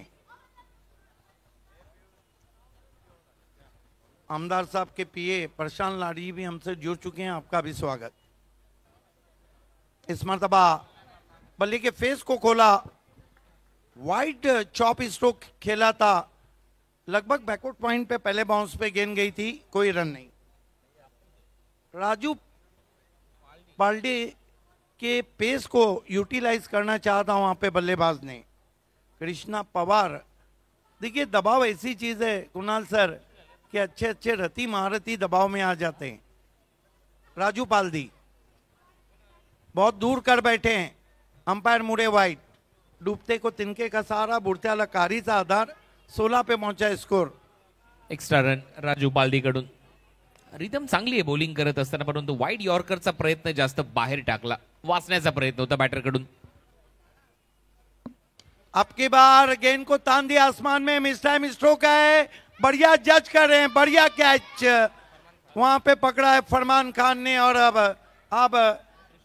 आमदार साहब के पीए प्रशांत लाड़ी भी हमसे जुड़ चुके हैं. आपका भी स्वागत. इस मर्तबा बल्ले के फेस को खोला. वाइड चॉप स्ट्रोक खेला था. लगभग बैकवर्ड पॉइंट पे पहले बाउंस पे गेंद गई थी. कोई रन नहीं. राजू पाल्डे के पेस को यूटिलाइज करना चाहता वहां पे बल्लेबाज ने. कृष्णा पवार. देखिए दबाव ऐसी चीज है कुणाल सर कि अच्छे अच्छे रति महारथी दबाव में आ जाते हैं. राजू पाल्दी बहुत दूर कर बैठे हैं. अंपायर मुड़े वाइड. डूबते को तिनके का सहारा, बुडत्याला कारीचा आधार. 16 पे पहुंचा स्कोर. एक्स्ट्रा रन राजू पालदीकडून. रिदम चांगली आहे बॉलिंग करत असताना, परंतु वाईड यॉर्करचा प्रयत्न जास्त बाहेर टाकला. वाचण्याचा प्रयत्न होता बॅटरकडून. आपकी बार गेंद को तान दिया आसमान में. मिस टाइम स्ट्रोक है. बढ़िया जज कर रहे हैं. बढ़िया कैच वहां पे पकड़ा है फरमान खान ने. और अब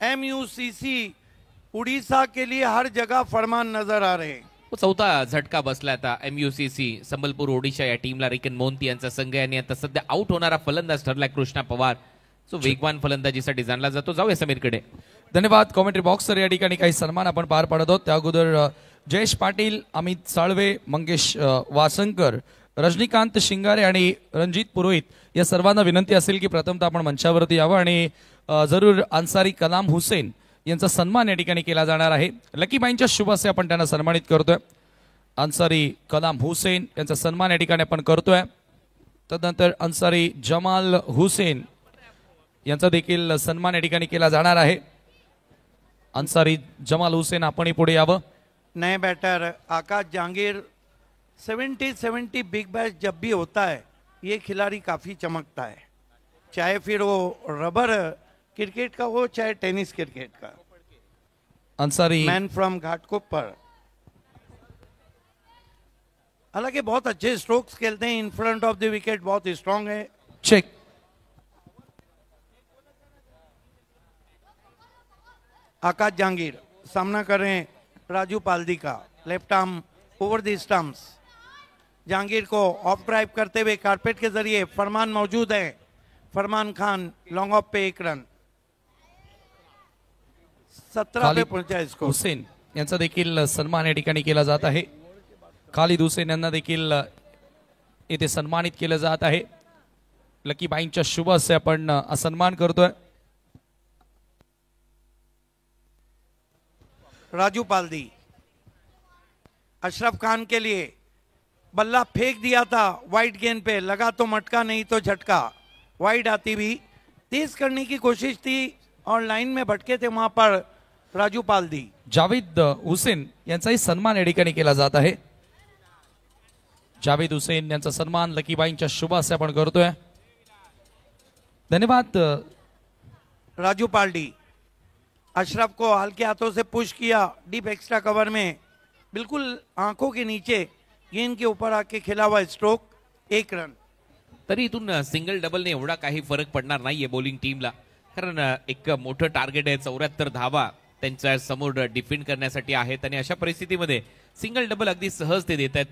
MUCC उड़ीसा के लिए हर जगह फरमान नजर आ रहे हैं. चौथा झटका बसला आता MUCC संबलपूर ओडिशा या टीमला. रिकन मोंती यांचा संघ आणि आता सध्या आउट होणारा फलंदाज ठरलाय कृष्णा पवार, जो वेगवान फलंदाजीसाठी जाणला जातो. जाऊया समीरकडे. धन्यवाद कॉमेंट्री बॉक्सर. या ठिकाणी काही सन्मान आपण पार पाडत आहोत. त्या अगोदर जयेश पाटील, अमित साळवे, मंगेश वासंकर, रजनीकांत शिंगारे आणि रणजित पुरोहित या सर्वांना विनंती असेल की प्रथमतः आपण मंचावरती यावं आणि जरूर अन्सारी कलाम हुसेन यांचा सन्मान या ठिकाणी केला जाणार आहे. लकीबाईंच्या शुभासे आपण त्यांना सन्मानित करतोय. अन्सारी कलाम हुसेन यांचा सन्मान या ठिकाणी आपण करतोय. तदनंतर अन्सारी जमाल हुसेन यांचा देखील सन्मान या ठिकाणी केला जाणार आहे. अन्सारी जमाल हुसेन आपणही पुढे यावं. नए बैटर आकाश जहांगीर. 70 बिग बैश जब भी होता है ये खिलाड़ी काफी चमकता है, चाहे फिर वो रबर क्रिकेट का हो चाहे टेनिस क्रिकेट का. Ansari man from Ghatkopar. हालांकि बहुत अच्छे स्ट्रोक्स खेलते हैं. In front of the wicket बहुत स्ट्रांग है. चेक. आकाश जहांगीर सामना कर रहे हैं राजू पाल्दी का. Left arm over the stumps. Jahangir को ऑफ ड्राइव करते हुए कारपेट के जरिए फरमान मौजूद है. फरमान खान लॉन्ग ऑफ पे 1 रन. 17 पे पहुंचा स्कोर. हुसेन यांचा देखील सन्मान या ठिकाणी केला जात आहे. खालिद हुसेन यांना देखील इथे सन्मानित केलं जात आहे. लकीबाईंच्या शुभ हस्ते आपण सन्मान करतोय. राजू पाल्दी, अशरफ खान के लिए बल्ला फेंक दिया था वाइड गेंद पे, लगा तो मटका नहीं तो झटका, वाइड आती भी तेज करने की कोशिश थी और लाइन में भटके थे वहां पर राजू पाल्दी. जावेद हुसेन यांचाही सन्मान या ठिकाणी केला जात आहे. जावेद हुसेन यांचा सन्मान लकीबाईंच्या शुभ हस्ते आपण करतोय. धन्यवाद. राजू पाल्दी, अशरफ को हल्के हाथों से पुश किया डीप एक्स्ट्रा कवर में, बिल्कुल आंखों के नीचे गेंद के ऊपर आके खेला हुआ स्ट्रोक, 1 रन. तरी इथून सिंगल डबलने एवढा काही फरक पडणार नाहीये बॉलिंग टीमला, कारण एक मोठं टार्गेट आहे. 74 धावा त्यांच्या समोर डिफेंड करण्यासाठी आहेत आणि अशा परिस्थितीमध्ये सिंगल डबल अगदी सहज ते देत आहेत.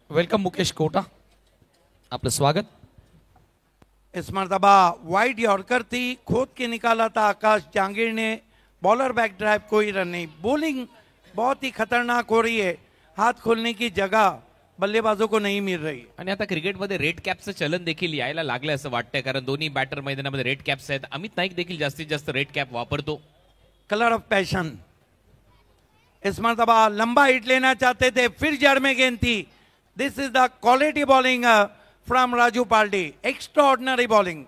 वेलकम मुकेश कोटा, आपलं स्वागत. इस मरतबा वाइड यॉर्कर थी, खोद के निकाला था आकाश जहांगीर ने, बॉलर बैक ड्राइव, कोई रन नहीं. बॉलिंग बहुत ही खतरनाक हो रही है, हाथ खोलने की जगह बल्लेबाजों को नहीं मिल रही. आणि आता क्रिकेटमध्ये रेड कॅपचं चलन देखील यायला लागलं असं वाटतंय, कारण दोन्ही बॅटर मैदानामध्ये रेड कॅप्स आहेत. अमित नाईक देखील जास्तीत जास्त रेड कॅप वापरतो. Colour of passion. इस मरतबा लंबा हिट लेना चाहते थे, फिर जड़ में गेंद थी. This is the quality bowling from Raju Paldi, extraordinary bowling.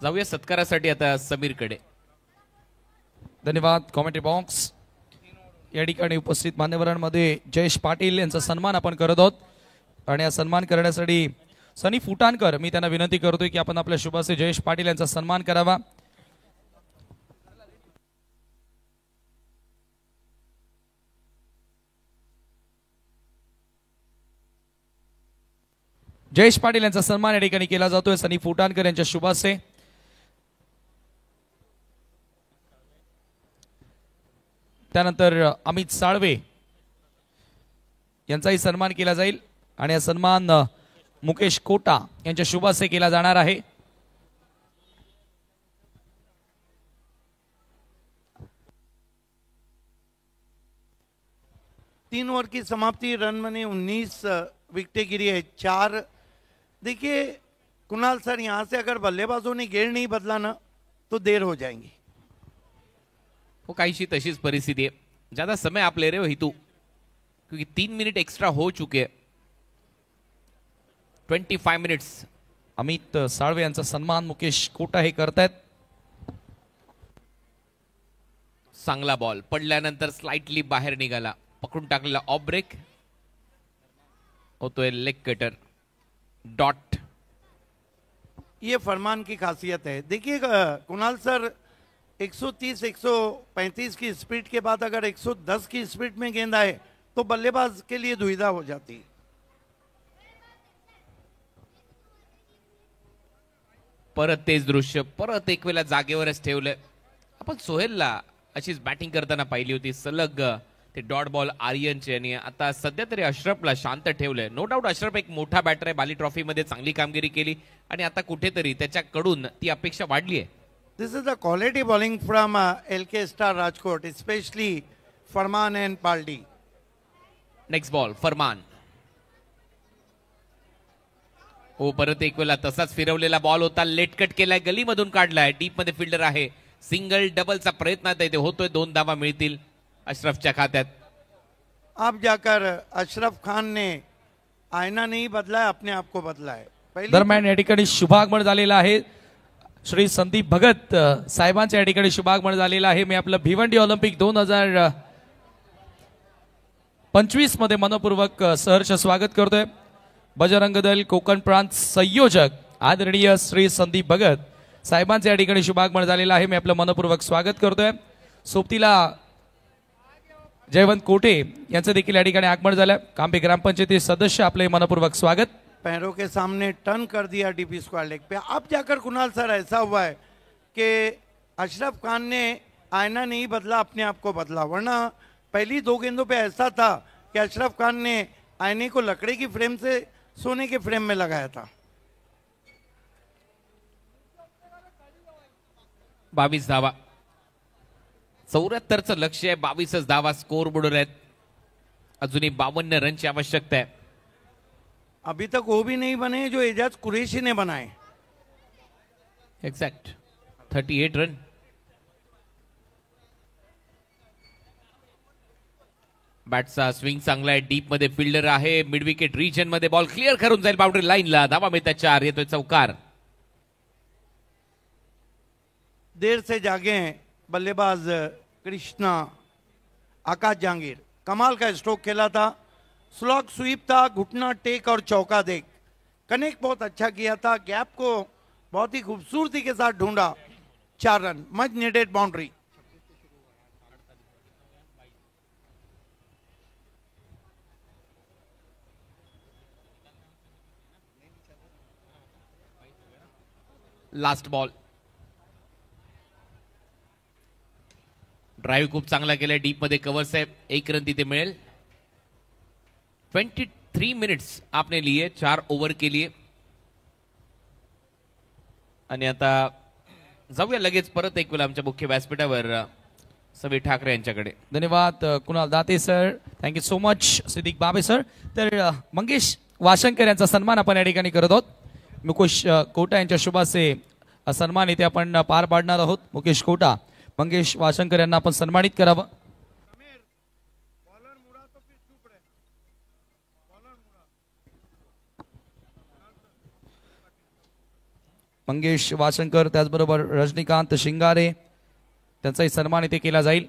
जाऊया सत्कारासाठी आता समीरकडे. धन्यवाद. कॉमेंट्री बॉक्स या ठिकाणी उपस्थित मान्यवरांमध्ये जयेश पाटील यांचा सन्मान आपण करत आहोत आणि हा सन्मान करण्यासाठी सनी फुटाणकर, मी त्यांना विनंती करतोय की आपण आपल्या शुभासे जयेश पाटील यांचा सन्मान करावा. जयेश पाटील यांचा सन्मान या ठिकाणी केला जातोय सनी फुटाणकर यांच्या शुभासे. त्यानंतर अमित साळवे यांचाही सन्मान केला जाईल आणि हा सन्मान मुकेश कोटा यांच्या शुभासे केला जाणार आहे. तीन ओवर की समाप्ति, रन बने 19, विकेटें गिरी है 4. देखिए कुणाल सर, यहाँ से अगर बल्लेबाजों ने गेयर नहीं बदला ना तो देर हो जाएंगी. हो, काहीशी तशीच परिस्थिती आहे. ज्यादा समय आप ले रहे हो हितू, क्योंकि 3 मिनट एक्स्ट्रा हो चुके हैं. 25 मिनिट्स. अमित साळवे यांचा सन्मान मुकेश कोटा हे करतायत. चांगला बॉल पडल्यानंतर स्लाइटली बाहेर निघाला, पकडून टाकलेला ऑफ ब्रेक होतोय लेग कटर डॉट. ये फरमान की खासियत है. देखिए कुणाल सर, 130 135 की स्पीड के बाद अगर 110 की स्पीड में गेंद आए तो बल्लेबाज के लिए दुविधा हो जाती. परत तेच दृश्य, परत एक वेळा जागेवरच ठेवलंय. आपण सोहेलला अशीच बॅटिंग करताना पाहिली होती, सलग ते डॉट बॉल आर्यनचे, आणि आता सध्या तरी अशरफला शांत ठेवलंय. नो डाऊट अशरफ एक मोठा बॅटर आहे, बाली ट्रॉफीमध्ये चांगली कामगिरी केली आणि आता कुठेतरी त्याच्याकडून ती अपेक्षा वाढली आहे. This is the quality bowling from LK Star Rajkot, especially Farman and Paldi. Next ball Farman. हो, परत एक वेळा तसाच फिरवलेला बॉल होता, लेट कट केलाय, गलीमधून काढलाय, डीप मध्ये फिल्डर आहे. सिंगल डबलचा प्रयत्न आता इथे होतोय. 2 धावा मिळतील अशरफच्या खात्यात. अब जाकर अशरफ खान ने आईना नहीं बदला है, अपने आप को बदला है. दरम्यान या ठिकाणी शुभागमन झालेला आहे. श्री संदीप भगत साहेबांच्या या ठिकाणी शुभागमन झालेलं आहे. मी आपलं भिवंडी ऑलिम्पिक 2025 मध्ये मनपूर्वक सहर्ष स्वागत करतोय. बजरंग दल कोकण प्रांत संयोजक आदरणीय श्री संदीप भगत साहेबांचे या ठिकाणी शुभागमन झालेलं आहे. मी आपलं मनपूर्वक स्वागत करतोय. सोबतीला जयवंत कोटे यांचं देखील या ठिकाणी आगमन झालं. कांबे ग्रामपंचायती सदस्य आपले मनपूर्वक स्वागत. पैरों के सामने टर्न कर दिया डीपी स्क्वायर लेग पे. अब जाकर कुणाल सर ऐसा हुआ है कि अशरफ खान ने आईना नहीं बदला, अपने आप को बदला. वरना पहली 2 गेंदों पे ऐसा था कि अशरफ खान ने आईने को लकड़ी की फ्रेम से सोने के फ्रेम में लगाया था. 22 धावा, 74चं लक्ष्य आहे. 22च धावा स्कोर बोर्डवर आहेत. अजूनही 52 रनची आवश्यकता आहे. अभी तक वो भी नहीं बने जो एजाज कुरैशी ने बनाए. Exact 38 run. बॅटचा स्विंग चांगला आहे. डीप मध्ये फिल्डर आहे. मिड विकेट रिजन मध्ये बॉल क्लिअर करून जाईल बाउंड्री लाईनला. धावा मिळतात 4. येतोय चौकार. देर से जागे हैं बल्लेबाज कृष्णा. आकाश जहांगीर कमाल का स्ट्रोक खेला था. स्लॉग स्वीप था, घुटना टेक और चौका देख. कनेक्ट बहुत अच्छा किया था. गैप को बहुत ही खूबसूरती के साथ ढूंढा. 4 run. Much needed boundary. Last ball. Drive खूप चांगला केलाय. डीप मध्ये कव्हर्स आहे. 1 रन तिथे मिळेल. 23 मिनिट्स आपने लिए 4 ओव्हर के लिए. आणि आता जाऊया लगेच परत एक वेळा आमच्या मुख्य व्यासपीठावर समीर ठाकरे यांच्याकडे. धन्यवाद Kunal Date sir. Thank you so much Siddique Babe sir. तर मंगेश वाशंकर यांचा सन्मान आपण या ठिकाणी करत आहोत. मुकेश कोटा यांच्या शुभासे सन्मान इथे आपण पार पाडणार आहोत. मुकेश कोटा, मंगेश वाशंकर यांना आपण सन्मानित करावं. मंगेश वाशंकर त्याचबरोबर रजनीकांत शिंगारे त्यांचाही सन्मान इथे केला जाईल.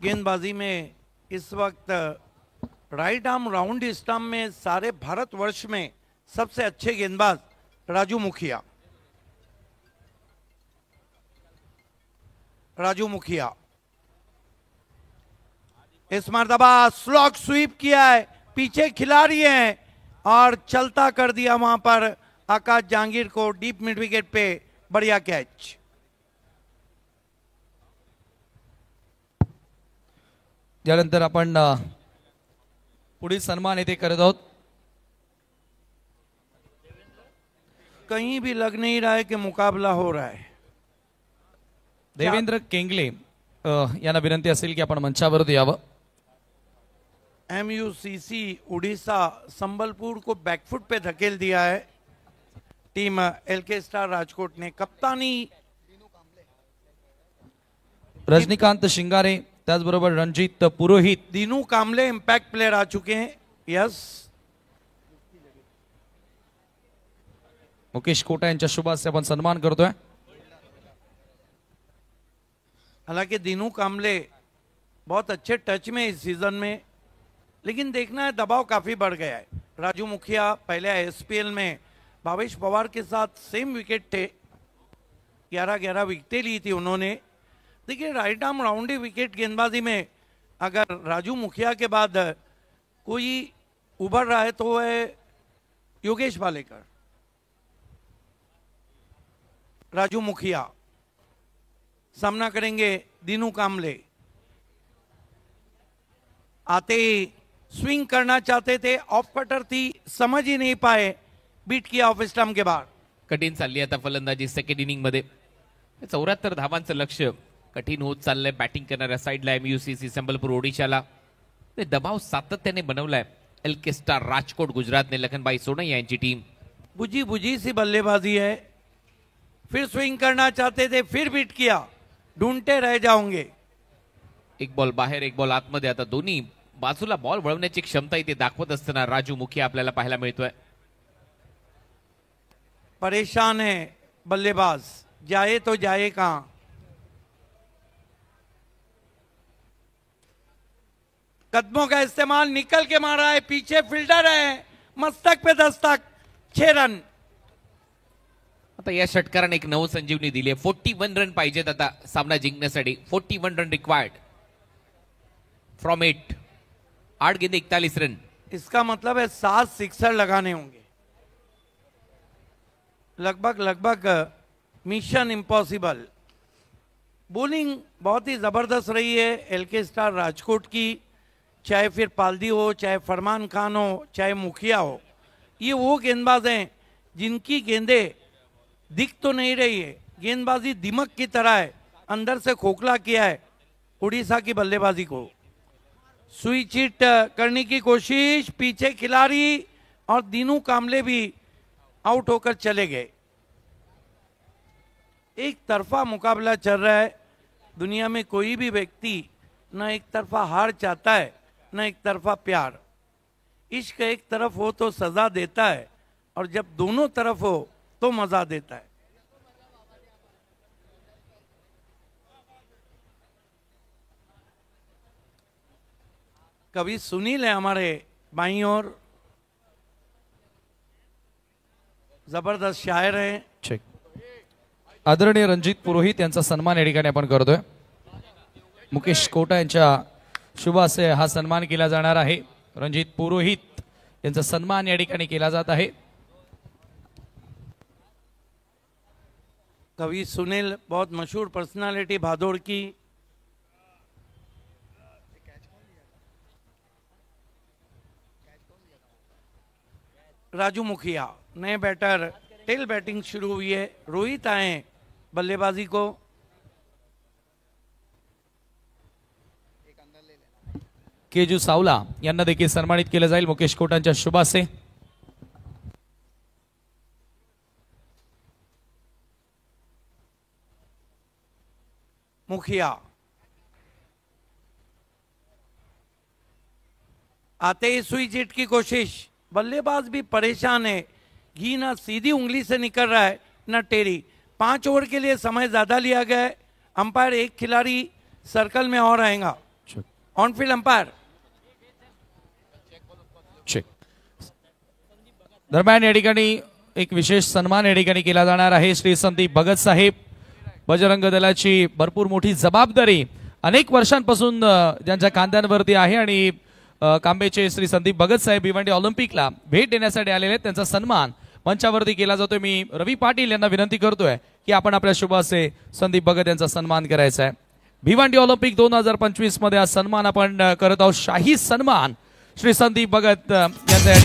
गेंदबाजी में इस वक्त राइट आर्म राउंड स्टंप में सारे भारतवर्ष में सबसे अच्छे गेंदबाज राजू मुखिया. राजू मुखिया इस मर्तबा स्लॉग स्वीप किया है. पीछे खिलाड़ी हैं और चलता कर दिया वहां पर आकाश जहांगीर को डीप मिड विकेट पे. बढ़िया कैच. यानंतर आपण पुढील सन्मान येथे करत आहोत. कहीं भी लग नहीं रहा है कि मुकाबला हो रहा है. देवेंद्र केंगले यांना विनंती असेल की आपण मंचावर यावं. MUCC उड़ीसा संबलपुर को बैकफुट पे धकेल दिया है टीम LK स्टार राजकोट ने. कप्तानी रजनीकांत शिंगारे त्याचबरोबर रणजित पुरोहित. दीनू कामले इंपैक्ट प्लेयर आ चुके हैं. यस. मुकेश कोटा यांच्या शुभासे आपण सन्मान करतोय. हालांकि दीनू कामले बहुत अच्छे टच में इस सीजन में, लेकिन देखना है दबाव काफी बढ़ गया है. राजू मुखिया पहले ISPL में भावेश पवार के साथ सेम विकेट थे. 11-11 विकेटें ली थी उन्होंने. देखिए राइट आर्म राउंडी विकेट गेंदबाजी में अगर राजू मुखिया के बाद कोई उभर रहा है तो वो है योगेश वालेकर. राजू मुखिया सामना करेंगे दीनू कामले. आते ही स्विंग करना चाहते थे. ऑफ कटर थी, समझ ही नहीं पाए. बीट किया ऑफ स्टंप के बाद. कठीण चालली आता फलंदाजी सेकंड इनिंग मध्ये. 74 धावांचं लक्ष्य कठीण होत चाललंय बॅटिंग करणाऱ्या साईडला MUCC संबलपूर ओडिशाला. ते दबाव सातत्याने बनवलाय LK स्टार राजकोट गुजरातने. लखनभाई सोनैया यांची टीम. बुझी बुझी सी बल्लेबाजी है. फिर स्विंग करना चाहते थे, फिर बीट किया. ढूंढते रह जाओगे. एक बॉल बाहेर, एक बॉल आतमध्ये. आता दोन्ही बाजूला बॉल वळवण्याची क्षमता इथे दाखवत असताना राजू मुखिया आपल्याला पाहायला मिळतोय. परेशान है बल्लेबाज. जाए तो जाए कहां. कदमों का इस्तेमाल, निकल के मारा है. पीछे फील्डर है, मस्तक पे दस्तक. 6 रन. आता या षटकाराने एक नव संजीवनी दिली आहे. 41 रन पाहिजेत आता सामना जिंकण्यासाठी. 41 रन रिक्वायर्ड फ्रॉम 8. 8 गेंदे 41 रन. इसका मतलब है 7 सिक्सर लगाने होंगे. लगभग मिशन इम्पॉसिबल. बॉलिंग बहुत ही जबरदस्त रही है LK स्टार राजकोट की. चाहे फिर पालदी हो, चाहे फरमान खान हो, चाहे मुखिया हो. ये वो गेंदबाज हैं जिनकी गेंदें दिख तो नहीं रही है, गेंदबाजी दिमक की तरह है. अंदर से खोखला किया है उड़ीसा की बल्लेबाजी को। सुई चीट करने की कोशिश, पीछे खिलाड़ी और दीनू कामले भी आउट होकर चले गए। एक तरफा मुकाबला चल रहा है। दुनिया में कोई भी व्यक्ति न एक तरफा हार चाहता है न एक तरफा प्यार। इश्क एक तरफ हो तो सजा देता है और जब दोनों तरफ हो तो मजा देता है। कभी सुनील है हमारे बाईं ओर, जबरदस्त शायर है। चेक. आदरणीय रणजित पुरोहित यांचा सन्मान या ठिकाणी आपण करतोय. मुकेश कोटा यांच्या शुभ हस्ते हा सन्मान केला जाणार आहे. रणजित पुरोहित यांचा सन्मान या ठिकाणी केला जात आहे. कवि सुनील बहुत मशहूर पर्सनालिटी भादोड़ की। राजू मुखिया नए बैटर, टेल बैटिंग शुरू हुई है। रोहित आए बल्लेबाजी को। केजू सावला यांना देखील सन्मानित केलं जाईल मुकेश कोटांच्या शुभ हस्ते. मुखिया आते ही सुई जीत की कोशिश। बल्लेबाज भी परेशान है। घी ना सीधी उंगली से निकल रहा है ना टेढ़ी। 5 ओवर के लिए समय ज्यादा लिया गया है। अंपायर एक खिलाड़ी सर्कल में और आएगा। On field umpire. चेक. दरम्यान या ठिकाणी एक विशेष सन्मान या ठिकाणी केला जाणार आहे. श्री संदीप भगत साहेब, बजरंग दलाची भरपूर मोठी जबाबदारी अनेक वर्षांपासून ज्यांच्या खांद्यांवरती आहे आणि कांबेचे श्री संदीप भगत साहेब भिवंडी ऑलिम्पिकला भेट देण्यासाठी आलेले आहेत. त्यांचा सन्मान मंचावरती केला जातोय. मी रवी पाटील यांना विनंती करतोय की आपण आपल्या शुभ हस्ते संदीप भगत यांचा सन्मान करायचा आहे. भिवंडी ऑलिम्पिक 2025 मध्ये हा सन्मान आपण करत आहोत. शाही सन्मान श्री संदीप भगत यांचा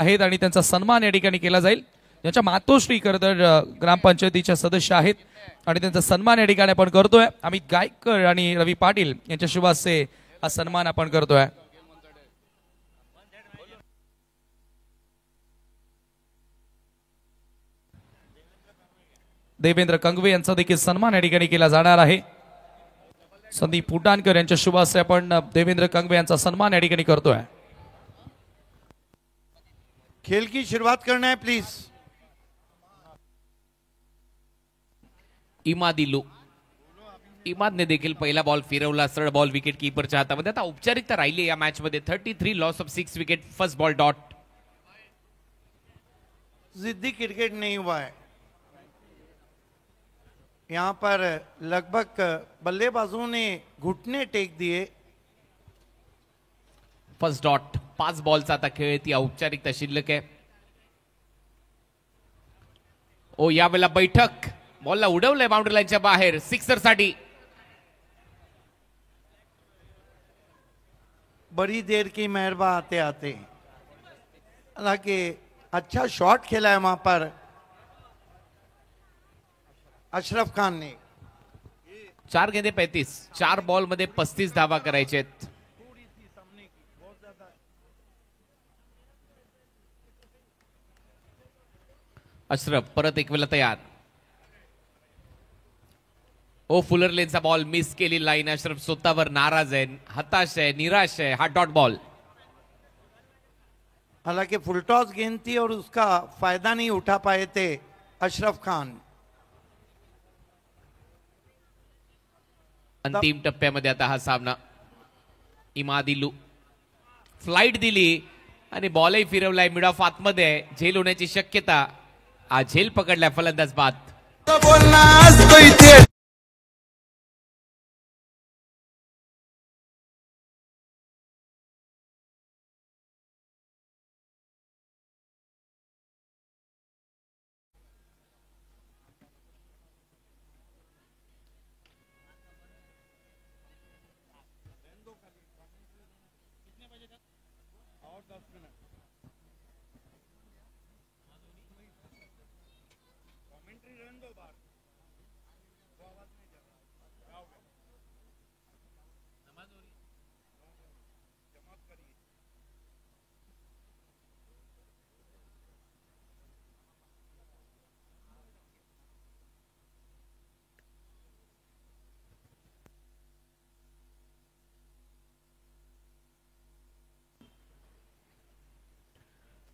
आहेत आणि त्यांचा सन्मान या ठिकाणी केला जाईल. ज्यांच्या मातोश्री खरतर ग्रामपंचायतीच्या सदस्य आहेत आणि त्यांचा सन्मान या ठिकाणी आपण करतोय. अमित गायकर आणि रवी पाटील यांच्या शुभ हस्ते हा सन्मान आपण करतोय. देवेंद्र कंगवे यांचा देखील सन्मान या ठिकाणी केला जाणार आहे. संदीप पुटाणकर यांच्या शुभ हस्ते आपण देवेंद्र कंगवे यांचा सन्मान या ठिकाणी करतोय. खेल की शुरुआत करना है प्लीज. इमादिलू, इमादने देखील पहिला बॉल फिरवला. सरळ बॉल विकेट कीपरच्या हातामध्ये. आता औपचारिकता राहिली या मॅच मध्ये. 33 loss of 6 wicket. First ball dot. जिद्दी क्रिकेट नहीं हुआ है यहाँ पर. लगभग बल्लेबाजों ने घुटने टेक दिए. First dot. 5 बॉलचा आता खेळ. ती औपचारिकता शिल्लक आहे. ओ यावेळेला बैठक. बॉलला उडवलंय बाउंड्री लाईनच्या बाहेर सिक्सर साठी. बड़ी देर की मेहरबा आते आते. हालांकि अच्छा शॉट खेला है वहां पर अशरफ खान ने. 4 गेंदे 35. 4 बॉल मध्ये 35 धावा करायचे आहेत. अशरफ परत एक वेळा तयार. ओ फुलर लेनचा बॉल मिस केली लाईन. अशरफ स्वतःवर नाराज आहे, हताश आहे, निराश आहे. हा डॉट बॉल. हालांकि फुल टॉस गेंद थी और उसका फायदा नहीं उठा पाए थे अशरफ खान. अंतिम टप्प्यामध्ये आता हा सामना. इमादिलू फ्लाइट दिली आणि बॉलही फिरवलाय. मिड ऑफ आतमध्ये झेल होण्याची शक्यता. हा झेल पकडलाय फलंदाज बाद.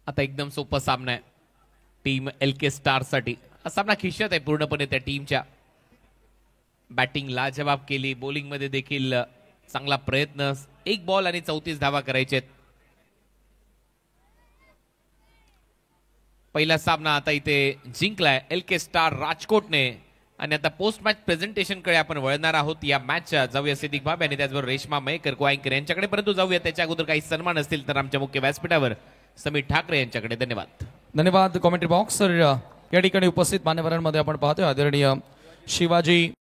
आता एकदम सोपा सामना आहे टीम LK स्टार साठी. हा सामना खिशात आहे पूर्णपणे त्या टीमच्या. बॅटिंग लाजवाब केली, बॉलिंग मध्ये देखील चांगला प्रयत्न. 1 बॉल आणि 34 धावा करायचे. पहिला सामना आता इथे जिंकलाय LK स्टार राजकोटने. आणि आता पोस्ट मॅच प्रेझेंटेशन कडे आपण वळणार आहोत. या मॅचच्या जाऊया सिद्दीक भाबे आणि त्याचबरोबर रेश्मा मयेकर को-अँकर यांच्याकडे, परंतु जाऊया त्याच्या अगोदर काही सन्मान असतील तर आमच्या मुख्य व्यासपीठावर समीर ठाकरे यांच्याकडे. धन्यवाद. धन्यवाद कॉमेंट्री बॉक्स. तर या ठिकाणी उपस्थित मान्यवरांमध्ये आपण पाहतोय आदरणीय शिवाजी